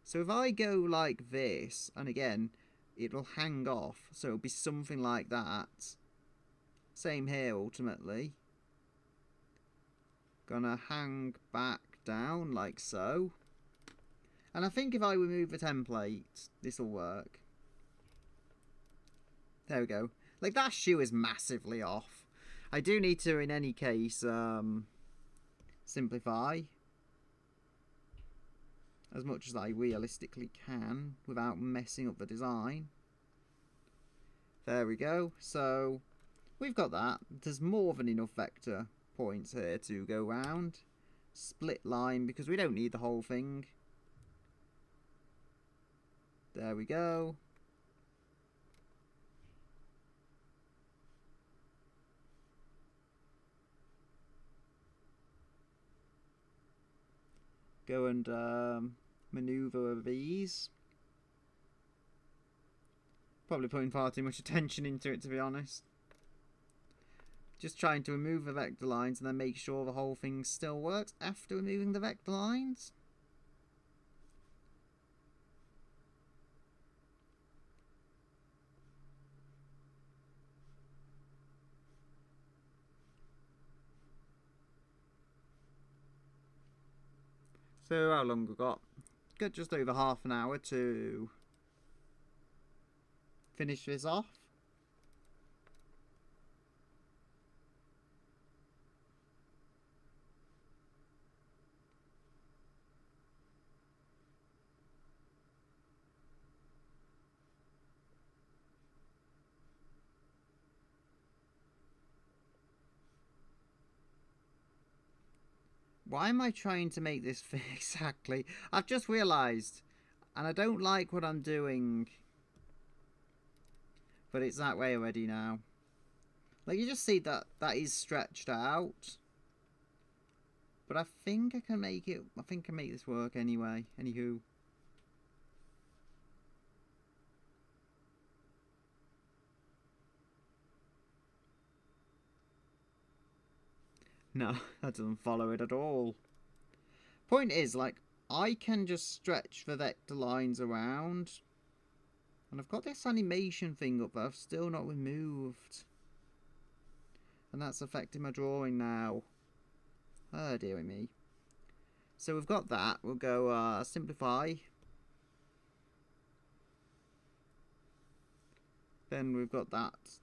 So if I go like this, and again, it'll hang off. So it'll be something like that. Same here, ultimately. Gonna hang back down like so. And I think if I remove the template, this will work. There we go. Like, that shoe is massively off. I do need to, in any case, simplify as much as I realistically can without messing up the design. There we go. So we've got that. There's more than enough vector points here to go round. Split line, because we don't need the whole thing. There we go. Go and maneuver these. Probably putting far too much attention into it, to be honest. Just trying to remove the vector lines and then make sure the whole thing still works after removing the vector lines. So how long we got? Got just over half an hour to finish this off. Why am I trying to make this fit exactly? I've just realised, and I don't like what I'm doing, but it's that way already now. Like, you just see that is stretched out, but I think I can make it. I think I can make this work anyway. Anywho. No, that doesn't follow it at all. Point is, like, I can just stretch the vector lines around. And I've got this animation thing up that I've still not removed. And that's affecting my drawing now. Oh, dearie me. So we've got that. We'll go simplify. Then we've got that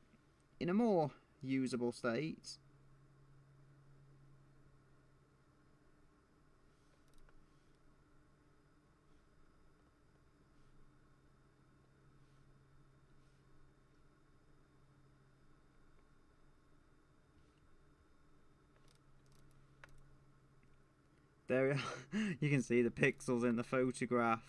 in a more usable state. There you can see the pixels in the photograph.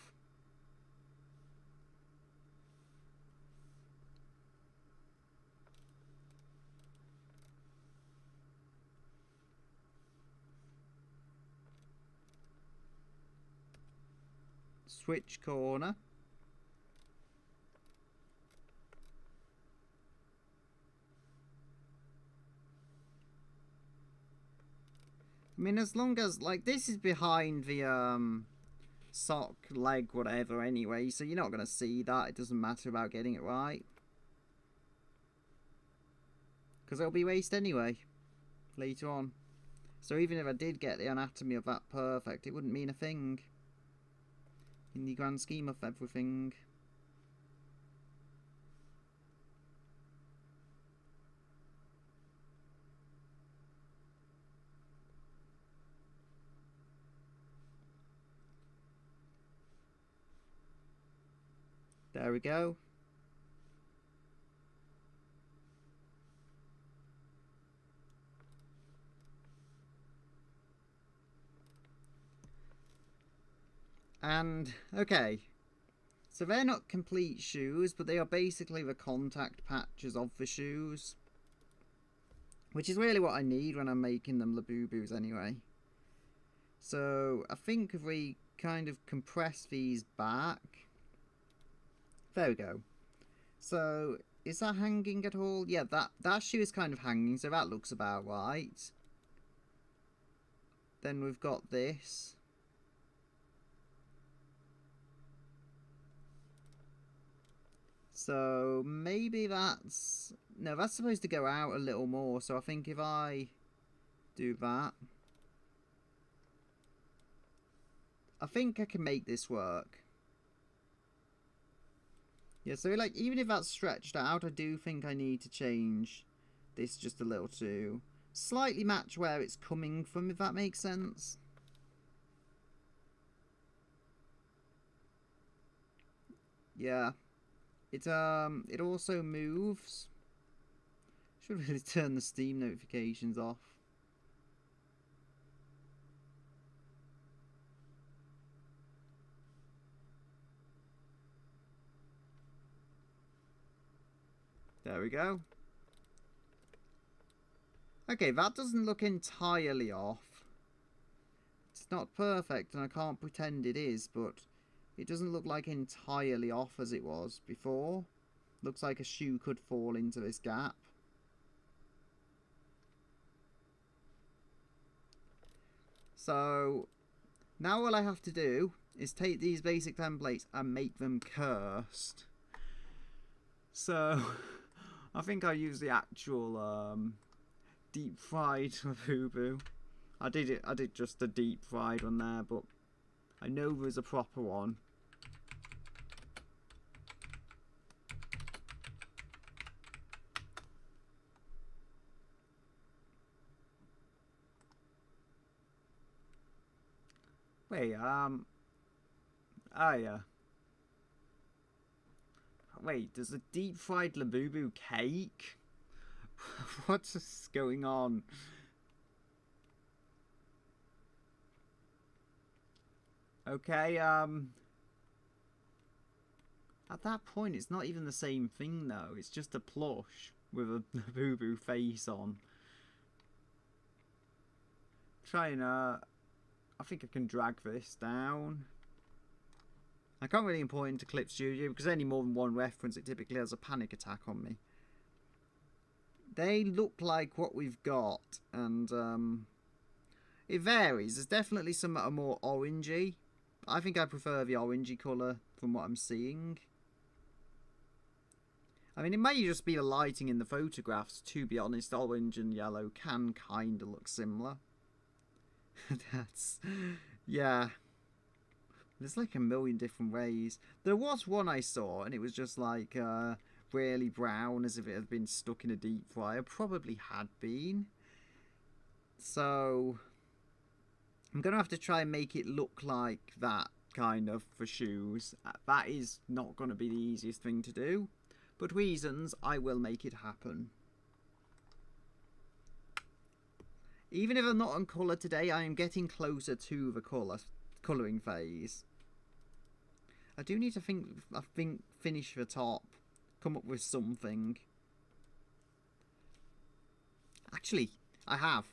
Switch corner. I mean, as long as, like, this is behind the sock, leg, whatever anyway, so you're not going to see that. It doesn't matter about getting it right, because it'll be waste anyway later on. So even if I did get the anatomy of that perfect, it wouldn't mean a thing in the grand scheme of everything. There we go. And, okay. So they're not complete shoes, but they are basically the contact patches of the shoes. Which is really what I need when I'm making them Labubu's anyway. So, I think if we kind of compress these back... There we go. So, is that hanging at all? Yeah, that shoe is kind of hanging, so that looks about right. Then we've got this. So, maybe that's... No, that's supposed to go out a little more, so I think if I do that... I think I can make this work. Yeah, so like, even if that's stretched out, I do think I need to change this just a little to slightly match where it's coming from, if that makes sense. Yeah. It also moves. Should really turn the Steam notifications off. There we go. Okay, that doesn't look entirely off. It's not perfect, and I can't pretend it is, but it doesn't look like entirely off as it was before. Looks like a shoe could fall into this gap. So, now all I have to do is take these basic templates and make them cursed. So, I think I'll use the actual deep fried Labubu. I did just a deep fried one there, but I know there's a proper one. Wait, oh yeah. Wait, there's a deep fried Labubu cake? What's going on? Okay, at that point it's not even the same thing though. It's just a plush with a Labubu face on. Trying I think I can drag this down. I can't really import into Clip Studio because any more than one reference it typically has a panic attack on me. They look like what we've got, and it varies. There's definitely some that are more orangey. I think I prefer the orangey colour from what I'm seeing. I mean, it may just be the lighting in the photographs, to be honest. Orange and yellow can kind of look similar. That's... yeah. There's like a million different ways. There was one I saw, and it was just like really brown, as if it had been stuck in a deep fryer. Probably had been. So I'm going to have to try and make it look like that, kind of, for shoes. That is not going to be the easiest thing to do. But reasons, I will make it happen. Even if I'm not on colour today, I am getting closer to the colouring phase. I do need to finish the top. Come up with something. Actually, I have.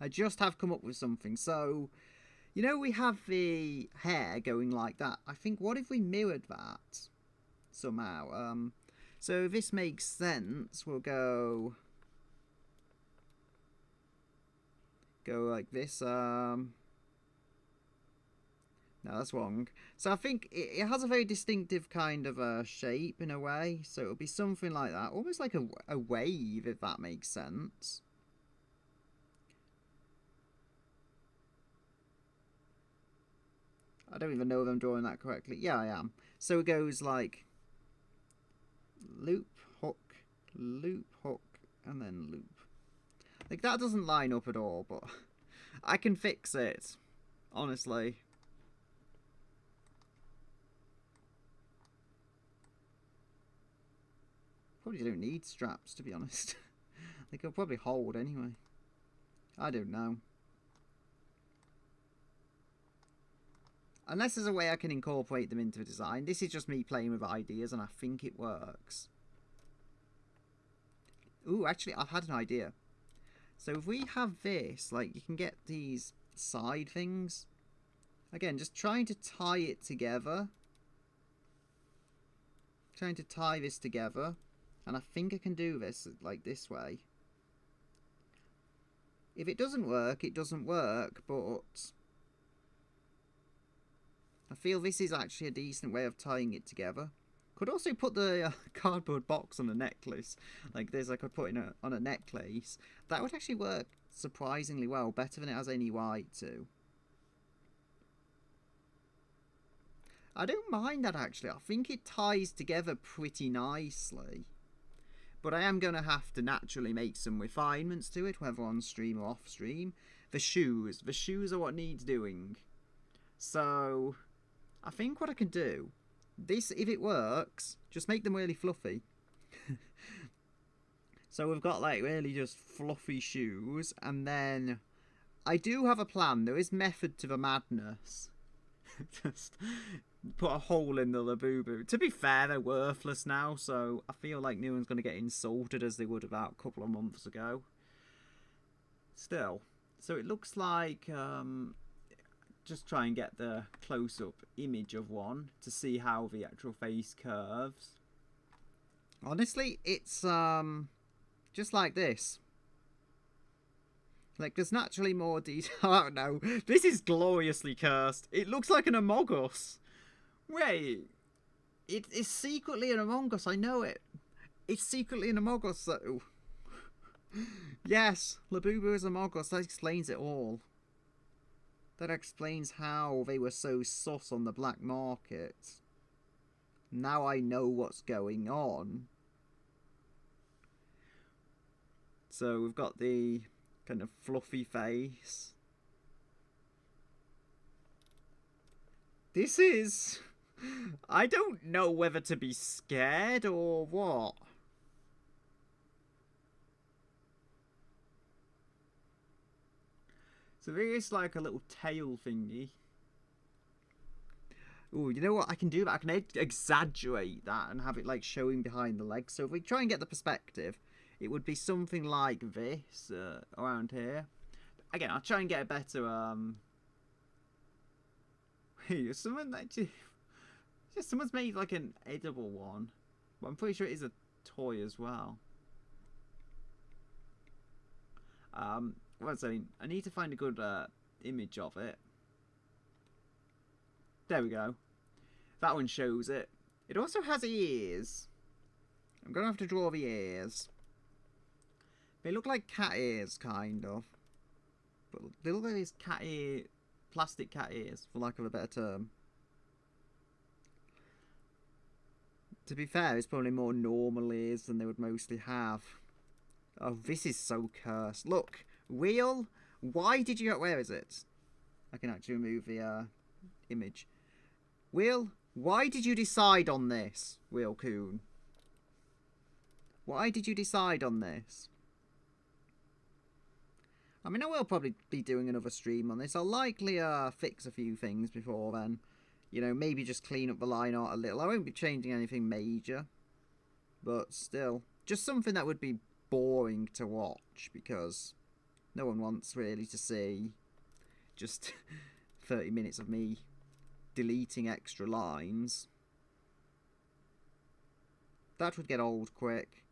I just have come up with something. So, you know, we have the hair going like that. I think, what if we mirrored that somehow? So if this makes sense, we'll go like this. No, that's wrong. So I think it has a very distinctive kind of shape in a way. So it'll be something like that, almost like a wave, if that makes sense. I don't even know if I'm drawing that correctly. Yeah, I am. So it goes like loop, hook, and then loop. Like, that doesn't line up at all, but I can fix it, honestly. Probably don't need straps, to be honest. They could probably hold anyway. I don't know. Unless there's a way I can incorporate them into the design. This is just me playing with ideas, and I think it works. Ooh, actually, I've had an idea. So if we have this, like, you can get these side things. Again, just trying to tie it together. Trying to tie this together. And I think I can do this, like, this way. If it doesn't work, it doesn't work, but I feel this is actually a decent way of tying it together. Could also put the cardboard box on a necklace like this. I could put it on a necklace. That would actually work surprisingly well, better than it has any right to. I don't mind that, actually. I think it ties together pretty nicely. But I am going to have to naturally make some refinements to it, whether on stream or off stream. The shoes are what needs doing. So I think what I can do, this, if it works, just make them really fluffy. So we've got like really just fluffy shoes, and then I do have a plan. There is method to the madness. Just put a hole in the Labubu. To be fair, they're worthless now, so I feel like no one's going to get insulted as they would about a couple of months ago. Still, so it looks like just try and get the close-up image of one to see how the actual face curves. Honestly, it's just like this. Like, there's naturally more detail. I don't know. This is gloriously cursed. It looks like an Among Us. Wait. It is secretly an Among Us. I know it. It's secretly an Among Us, though. Yes, Labubu is Among Us. That explains it all. That explains how they were so sus on the black market. Now I know what's going on. So we've got the kind of fluffy face. This is... I don't know whether to be scared or what. So there is like a little tail thingy. Ooh, you know what? I can do that. I can exaggerate that and have it like showing behind the legs. So if we try and get the perspective, it would be something like this around here. Again, I'll try and get a better Wait, someone actually... someone's made like an edible one, but I'm pretty sure it is a toy as well. What I'm saying, I need to find a good image of it. There we go. That one shows it. It also has ears. I'm gonna have to draw the ears. They look like cat ears, kind of. But they look like these cat ear, plastic cat ears, for lack of a better term. To be fair, it's probably more normal ears than they would mostly have. Oh, this is so cursed. Look, Wheel, why did you... Where is it? I can actually remove the image. Wheel, why did you decide on this, Wheel Kun? Why did you decide on this? I mean, I will probably be doing another stream on this. I'll likely fix a few things before then. You know, maybe just clean up the line art a little. I won't be changing anything major. But still, just something that would be boring to watch, because no one wants really to see just 30 minutes of me deleting extra lines. That would get old quick.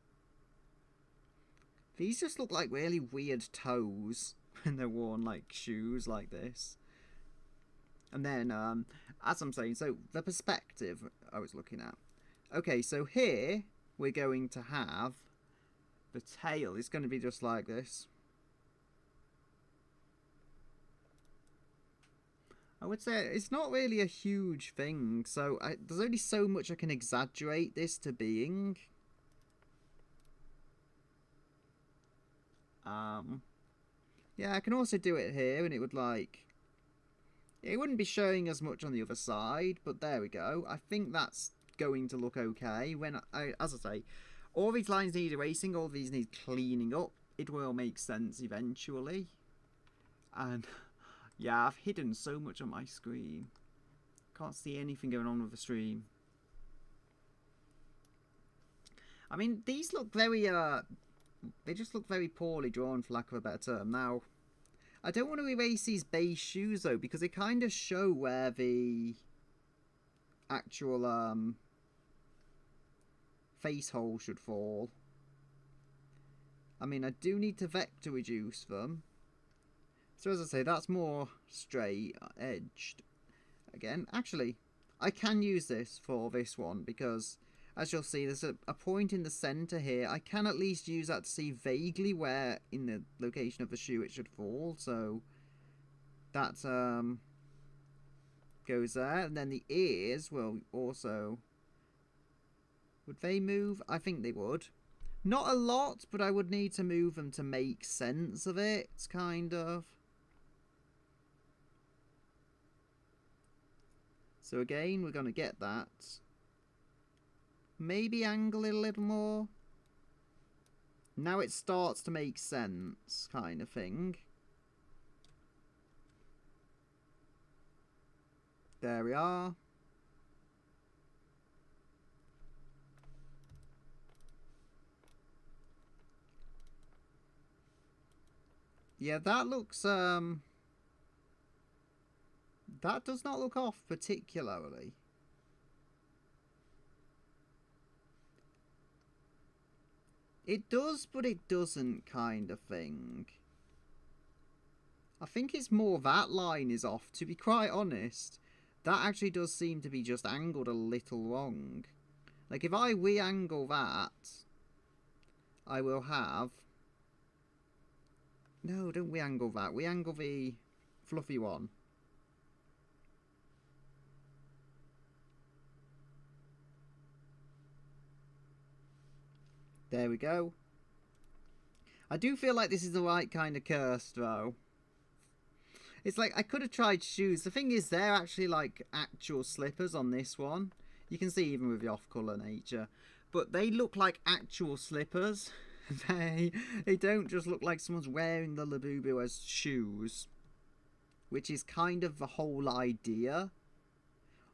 These just look like really weird toes when they're worn like shoes like this. And then, as I'm saying, so the perspective I was looking at. Okay, so here we're going to have the tail. It's going to be just like this. I would say it's not really a huge thing, so there's only so much I can exaggerate this to being. Yeah, I can also do it here, and it would it wouldn't be showing as much on the other side, but there we go. I think that's going to look okay. When as I say, all these lines need erasing, all these need cleaning up. It will make sense eventually. And yeah, I've hidden so much on my screen. Can't see anything going on with the stream. I mean, these look very they just look very poorly drawn, for lack of a better term. Now, I don't want to erase these base shoes though, because they kind of show where the actual face hole should fall. I mean, I do need to vector reduce them. So as I say, that's more straight edged. Again, actually, I can use this for this one, because as you'll see, there's a point in the centre here. I can at least use that to see vaguely where in the location of the shoe it should fall. So that goes there. And then the ears will also... Would they move? I think they would. Not a lot, but I would need to move them to make sense of it, kind of. So again, we're going to get that. Maybe angle it a little more. Now it starts to make sense, kind of thing. There we are. Yeah, that looks, that does not look off particularly. It does, but it doesn't, kind of thing. I think it's more that line is off, to be quite honest. That actually does seem to be just angled a little wrong. Like, if I re-angle that, I will have... No, don't re-angle that. Re-angle the fluffy one. There we go. I do feel like this is the right kind of curse, though. It's like, I could have tried shoes. The thing is, they're actually like actual slippers on this one. You can see even with the off-colour nature. But they look like actual slippers. They don't just look like someone's wearing the Labubu as shoes. Which is kind of the whole idea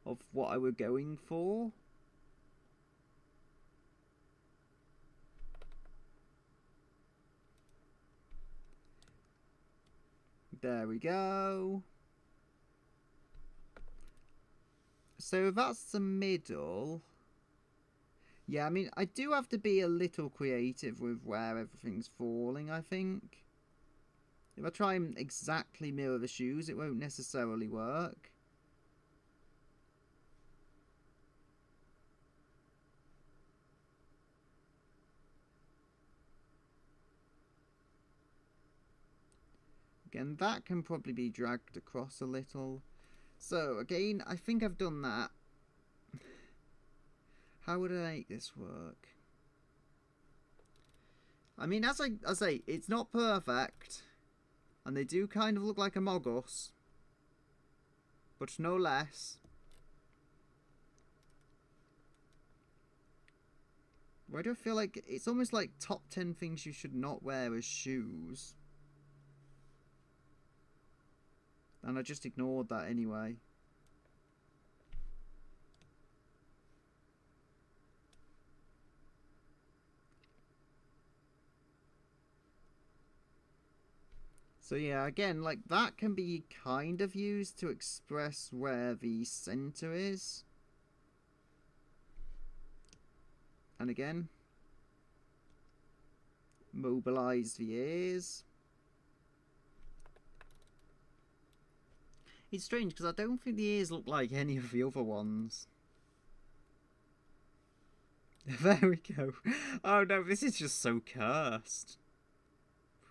of what I were going for. There we go. So that's the middle. Yeah, I mean, I do have to be a little creative with where everything's falling, I think. If I try and exactly mirror the shoes, it won't necessarily work. Again, that can probably be dragged across a little. So, again, I think I've done that. How would I make this work? I mean, as I say, it's not perfect. And they do kind of look like a Mogus. But no less. Why do I feel like it's almost like top 10 things you should not wear as shoes? And I just ignored that anyway. So yeah, again, like that can be kind of used to express where the center is. And again, mobilize the ears. It's strange because I don't think the ears look like any of the other ones. There we go. Oh no, this is just so cursed.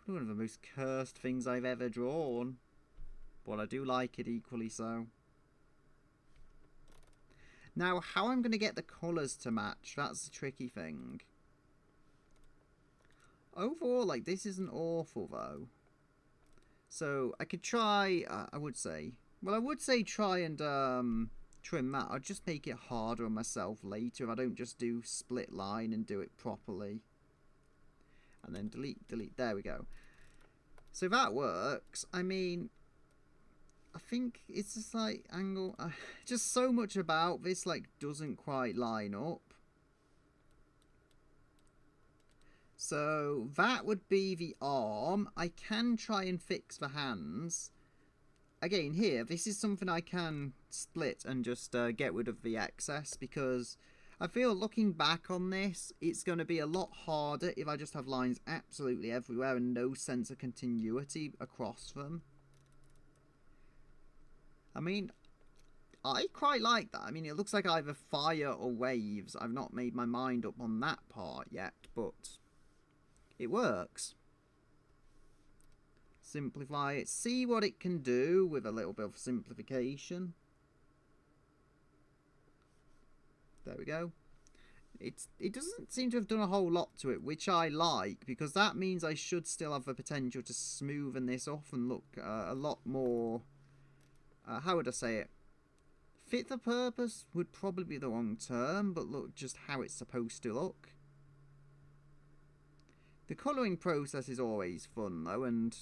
One of the most cursed things I've ever drawn. But I do like it equally so. Now, how I'm going to get the colours to match, that's the tricky thing. Overall, like, this isn't awful, though. So, I could try, I would say try and trim that. I'll just make it harder on myself later if I don't just do split line and do it properly. And then delete, delete, there we go. So that works. I mean, I think it's just like angle, just so much about this like doesn't quite line up. So that would be the arm. I can try and fix the hands. Again, here, this is something I can split and just get rid of the excess, because I feel looking back on this, it's going to be a lot harder if I just have lines absolutely everywhere and no sense of continuity across them. I mean, I quite like that. I mean, it looks like either fire or waves. I've not made my mind up on that part yet, but it works. Simplify it. See what it can do with a little bit of simplification. There we go. It doesn't seem to have done a whole lot to it, which I like, because that means I should still have the potential to smoothen this off and look a lot more... how would I say it? Fit for purpose would probably be the wrong term, but look just how it's supposed to look. The colouring process is always fun though, and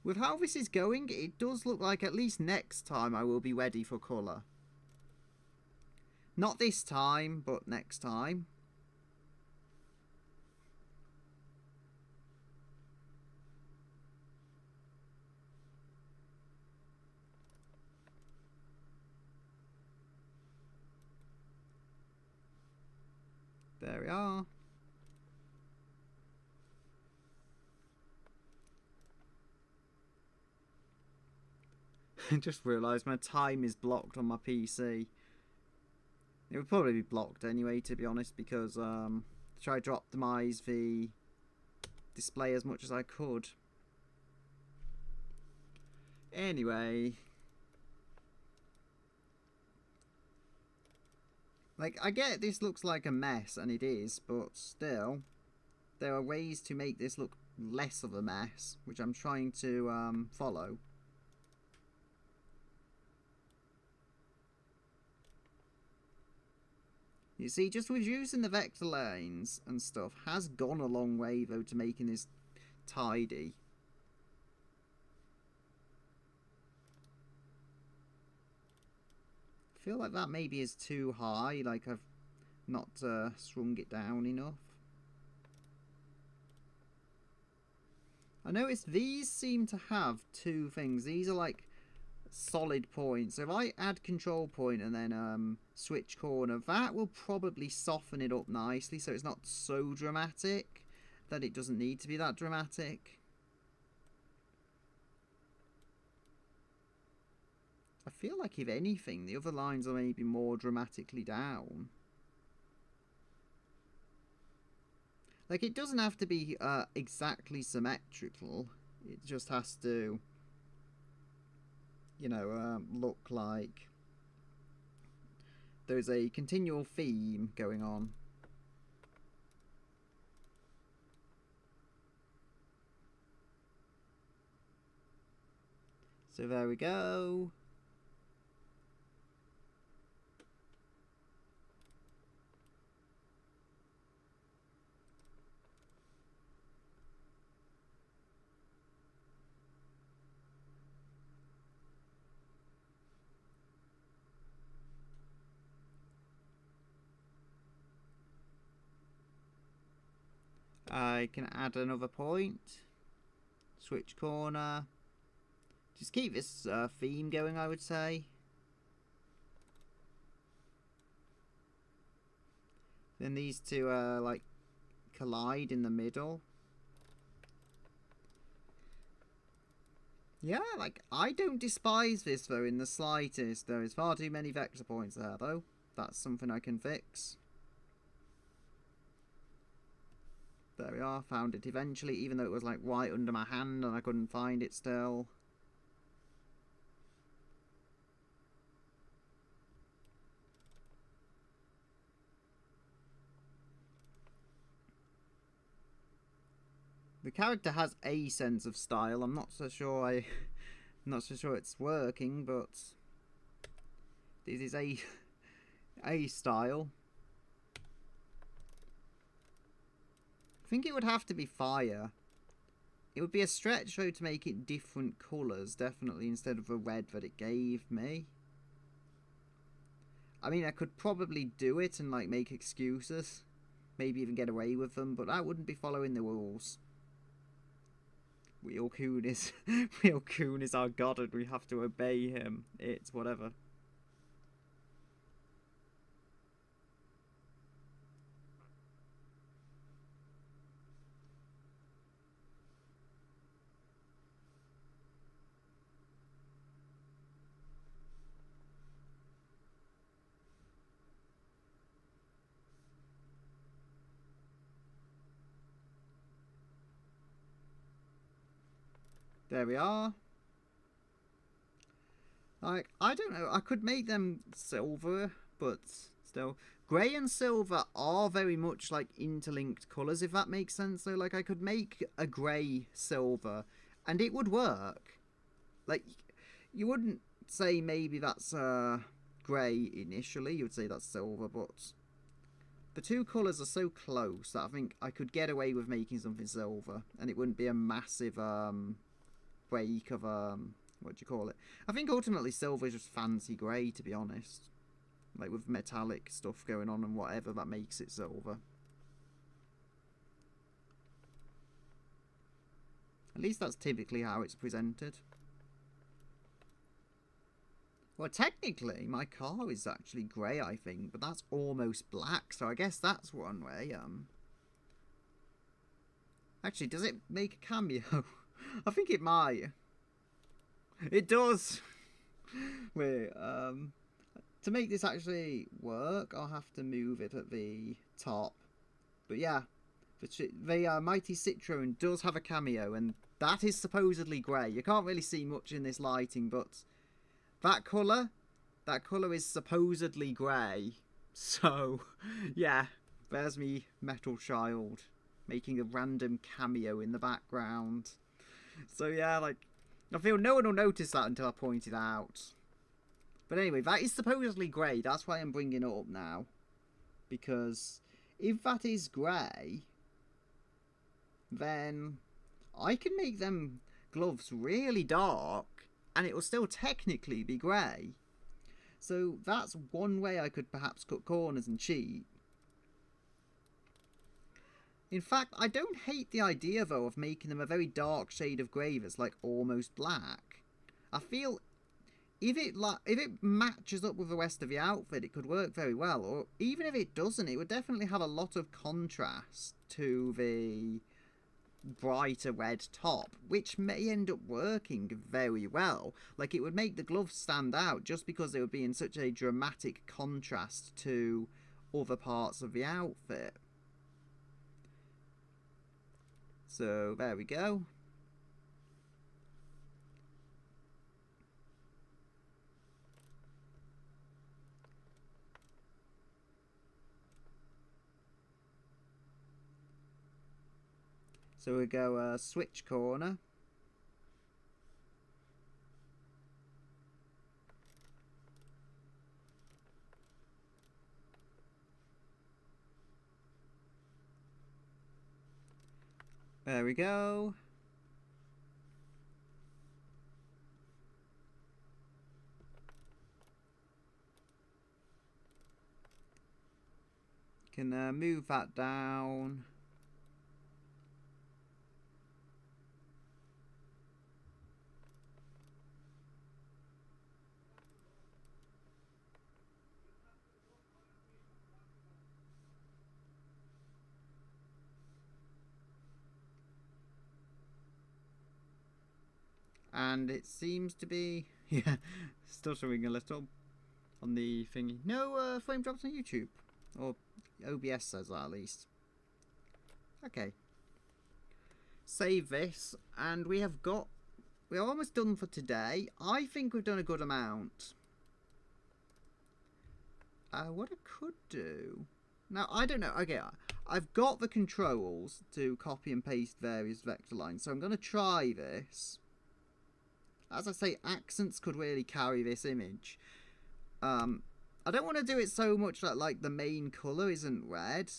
with how this is going, it does look like at least next time I will be ready for colour. Not this time, but next time. There we are. I just realised my time is blocked on my PC. It would probably be blocked anyway, to be honest, because I tried to optimise the display as much as I could. Anyway, like, I get this looks like a mess, and it is, but still, there are ways to make this look less of a mess, which I'm trying to follow. You see, just reducing the vector lanes and stuff has gone a long way, though, to making this tidy. I feel like that maybe is too high, like I've not strung it down enough. I noticed these seem to have two things. These are like solid points. So if I add control point and then switch corner, that will probably soften it up nicely so it's not so dramatic that it doesn't need to be that dramatic. I feel like if anything, the other lines are maybe more dramatically down. Like, it doesn't have to be exactly symmetrical. It just has to, you know, look like there's a continual theme going on. So there we go. I can add another point. Switch corner. Just keep this theme going, I would say. Then these two like collide in the middle. Yeah, like, I don't despise this though in the slightest. There is far too many vector points there though. That's something I can fix. There we are, found it eventually, even though it was like right under my hand and I couldn't find it still. The character has a sense of style. I'm not so sure I'm not so sure it's working, but this is a style. I think it would have to be fire. It would be a stretch though to make it different colours, definitely, instead of the red that it gave me. I mean, I could probably do it and like make excuses, maybe even get away with them, but that wouldn't be following the rules. Wheel Kun is Wheel Kun is our god and we have to obey him. It's whatever. There we are. Like, I don't know, I could make them silver, but still. Grey and silver are very much like interlinked colours, if that makes sense. So like, I could make a grey silver and it would work. Like, you wouldn't say maybe that's grey initially, you would say that's silver, but the two colours are so close that I think I could get away with making something silver and it wouldn't be a massive break of what do you call it? I think ultimately silver is just fancy grey, to be honest. Like with metallic stuff going on and whatever that makes it silver. At least that's typically how it's presented. Well, technically, my car is actually grey, I think, but that's almost black, so I guess that's one way. Actually, does it make a cameo? I think it might. It does! Wait, to make this actually work, I'll have to move it at the top. But yeah, the Mighty Citroen does have a cameo, and that is supposedly grey. You can't really see much in this lighting, but that colour is supposedly grey. So, yeah, there's me metal child making a random cameo in the background. So yeah, like, I feel no one will notice that until I point it out. But anyway, that is supposedly grey. That's why I'm bringing it up now. Because if that is grey, then I can make them gloves really dark and it will still technically be grey. So that's one way I could perhaps cut corners and cheat. In fact, I don't hate the idea though of making them a very dark shade of grey that's like almost black. I feel if it matches up with the rest of the outfit, it could work very well. Or even if it doesn't, it would definitely have a lot of contrast to the brighter red top, which may end up working very well. Like, it would make the gloves stand out just because they would be in such a dramatic contrast to other parts of the outfit. So there we go. So we go switch corner. There we go. Can move that down. And it seems to be, yeah, stuttering a little on the thingy. No frame drops on YouTube. Or OBS says that at least. Okay. Save this, and we're almost done for today. I think we've done a good amount. What I could do... Now, I don't know. Okay, I've got the controls to copy and paste various vector lines, so I'm going to try this. As I say, accents could really carry this image. I don't want to do it so much that, like, the main colour isn't red.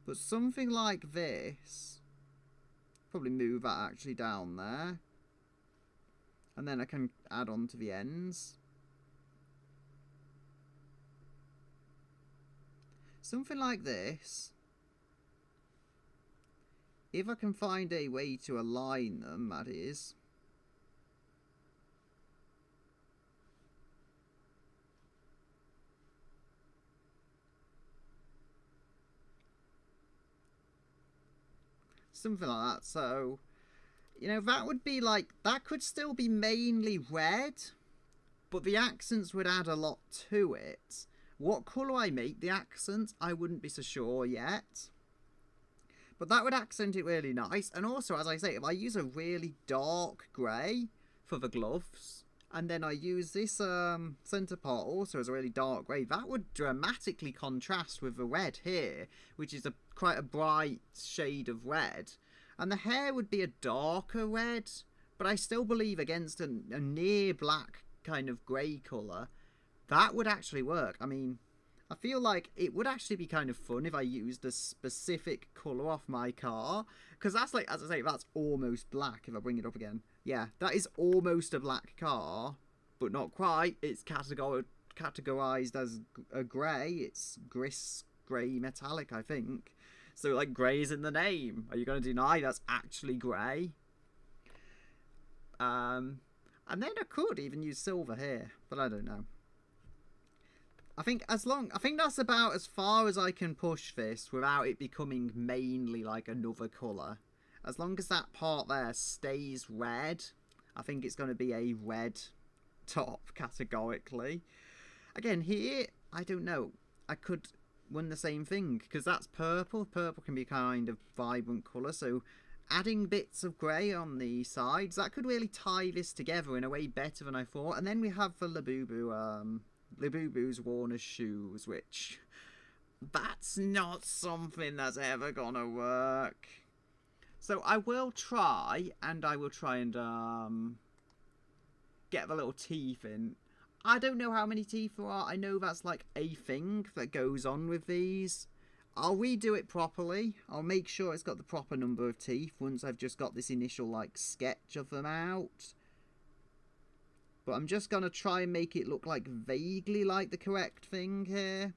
But something like this. Probably move that actually down there. And then I can add on to the ends. Something like this. If I can find a way to align them, that is. Something like that. So, you know, that would be like, that could still be mainly red, but the accents would add a lot to it. What colour I make the accents, I wouldn't be so sure yet. But that would accent it really nice. And also, as I say, if I use a really dark grey for the gloves, and then I use this centre part also as a really dark grey, that would dramatically contrast with the red here, which is quite a bright shade of red. And the hair would be a darker red, but I still believe against a near black kind of grey colour, that would actually work. I mean, I feel like it would actually be kind of fun if I used a specific colour off my car. Because that's like, as I say, that's almost black if I bring it up again. Yeah, that is almost a black car, but not quite. It's categorised as a grey. It's grey metallic, I think. So, like, grey is in the name. Are you going to deny that's actually grey? And then I could even use silver here, but I don't know. I think that's about as far as I can push this without it becoming mainly like another colour. As long as that part there stays red, I think it's going to be a red top categorically. Again, here, I don't know. I could run the same thing because that's purple. Purple can be a kind of vibrant colour, so adding bits of grey on the sides, that could really tie this together in a way better than I thought. And then we have the Labubu's worn as shoes, which that's not something that's ever gonna work. So I will try and get the little teeth in. I don't know how many teeth there are. I know that's like a thing that goes on with these. I'll redo it properly. I'll make sure it's got the proper number of teeth once I've just got this initial like sketch of them out. But I'm just going to try and make it look like vaguely like the correct thing here.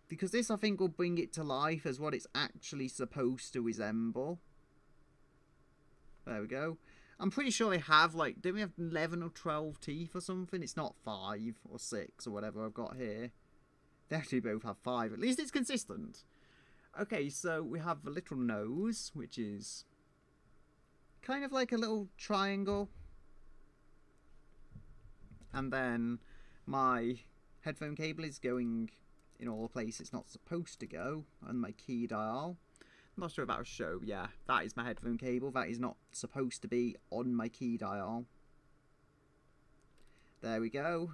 Because this, I think, will bring it to life as what it's actually supposed to resemble. There we go. I'm pretty sure they have, like, don't we have 11 or 12 teeth or something? It's not 5 or 6 or whatever I've got here. They actually both have 5. At least it's consistent. Okay, so we have the little nose, which is kind of like a little triangle. And then my headphone cable is going in all the places it's not supposed to go. And my key dial. I'm not sure if that will show. Yeah, that is my headphone cable. That is not supposed to be on my key dial. There we go.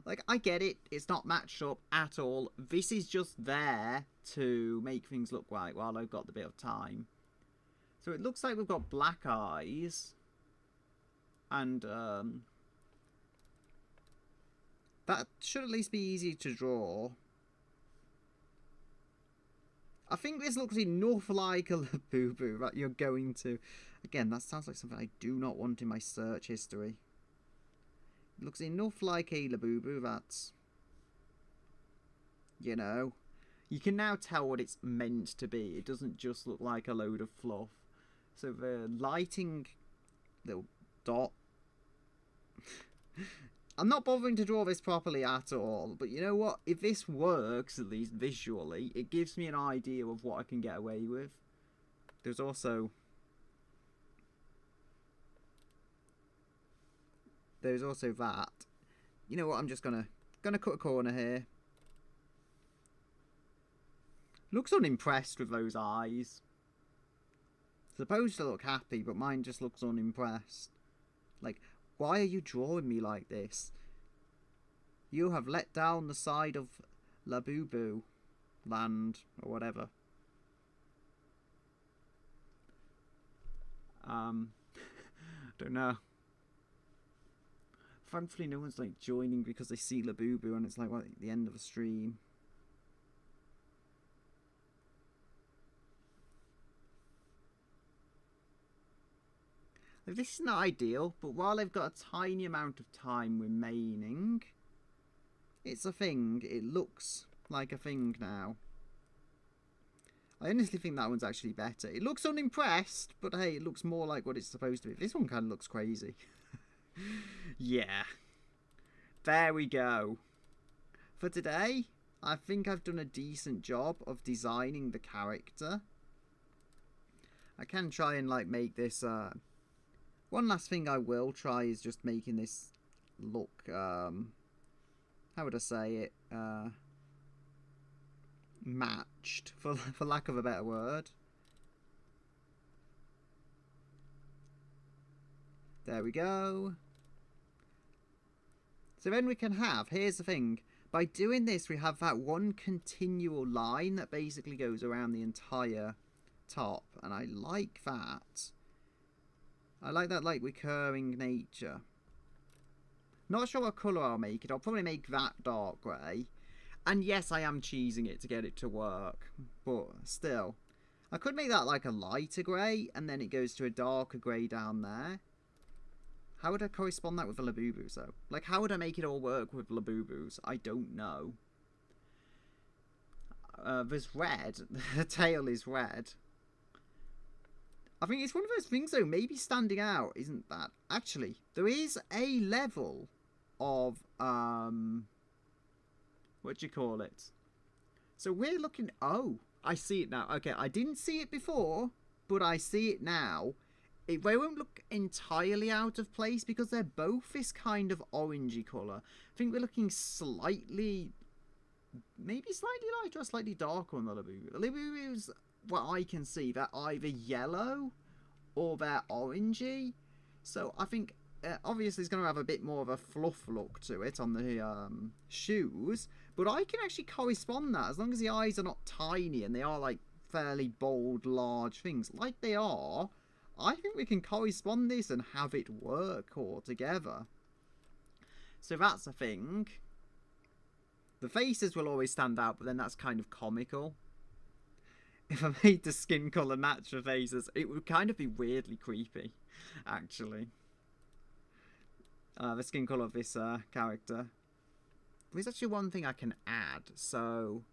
Like, I get it. It's not matched up at all. This is just there to make things look right while I've got the bit of time. So it looks like we've got black eyes. And, that should at least be easy to draw. I think this looks enough like a Labubu that you're going to... Again, that sounds like something I do not want in my search history. It looks enough like a Labubu that... You know... You can now tell what it's meant to be. It doesn't just look like a load of fluff. So the lighting... Little dot... I'm not bothering to draw this properly at all, but you know what? If this works, at least visually, it gives me an idea of what I can get away with. There's also there's also that. You know what? I'm just gonna cut a corner here. Looks unimpressed with those eyes. Supposed to look happy, but mine just looks unimpressed. Like, why are you drawing me like this? You have let down the side of Labubu land, or whatever. Don't know. Thankfully no one's like joining because they see Labubu and it's like what, the end of a stream. Like, this isn't ideal, but while I've got a tiny amount of time remaining, it's a thing. It looks like a thing now. I honestly think that one's actually better. It looks unimpressed, but hey, it looks more like what it's supposed to be. This one kind of looks crazy. Yeah. There we go. For today, I think I've done a decent job of designing the character. I can try and like make this... One last thing I will try is just making this look... how would I say it? Matched, for lack of a better word. There we go. So then we can have, here's the thing, by doing this we have that one continual line that basically goes around the entire top, and I like that. I like that like recurring nature. Not sure what colour I'll make it. I'll probably make that dark grey. And yes, I am cheesing it to get it to work, but still. I could make that like a lighter grey, and then it goes to a darker grey down there. How would I correspond that with the Labubus, though? Like, how would I make it all work with Labubus? I don't know. There's red. The tail is red. I think it's one of those things, though. Maybe standing out isn't that. Actually, there is a level of... what do you call it? So we're looking... Oh, I see it now. Okay, I didn't see it before, but I see it now. They won't look entirely out of place because they're both this kind of orangey colour. I think we're looking slightly... Maybe slightly lighter or slightly darker on the Labubu. The Labubus, what I can see, they're either yellow or they're orangey. So I think... obviously, it's going to have a bit more of a fluff look to it on the shoes. But I can actually correspond that as long as the eyes are not tiny and they are like fairly bold, large things like they are. I think we can correspond this and have it work all together. So that's a thing. The faces will always stand out, but then that's kind of comical. If I made the skin colour match the faces, it would kind of be weirdly creepy, actually. The skin colour of this character. There's actually one thing I can add. So,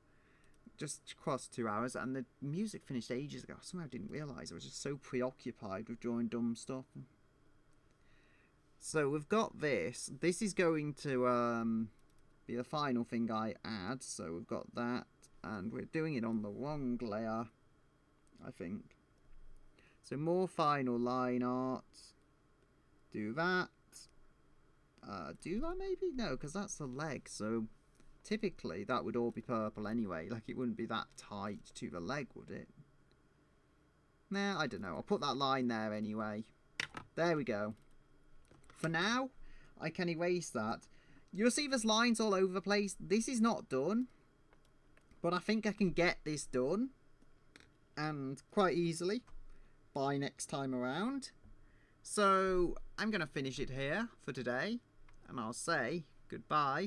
just crossed 2 hours, and the music finished ages ago. Somehow I didn't realise. I was just so preoccupied with drawing dumb stuff. So we've got this. This is going to be the final thing I add. So we've got that, and we're doing it on the wrong layer, I think. So more final line art. Do that. Do that maybe? No, because that's the leg, so typically that would all be purple anyway. Like, it wouldn't be that tight to the leg, would it? Nah, I don't know. I'll put that line there anyway. There we go. For now, I can erase that. You'll see there's lines all over the place. This is not done, but I think I can get this done, and quite easily, by next time around. So, I'm going to finish it here for today. And I'll say goodbye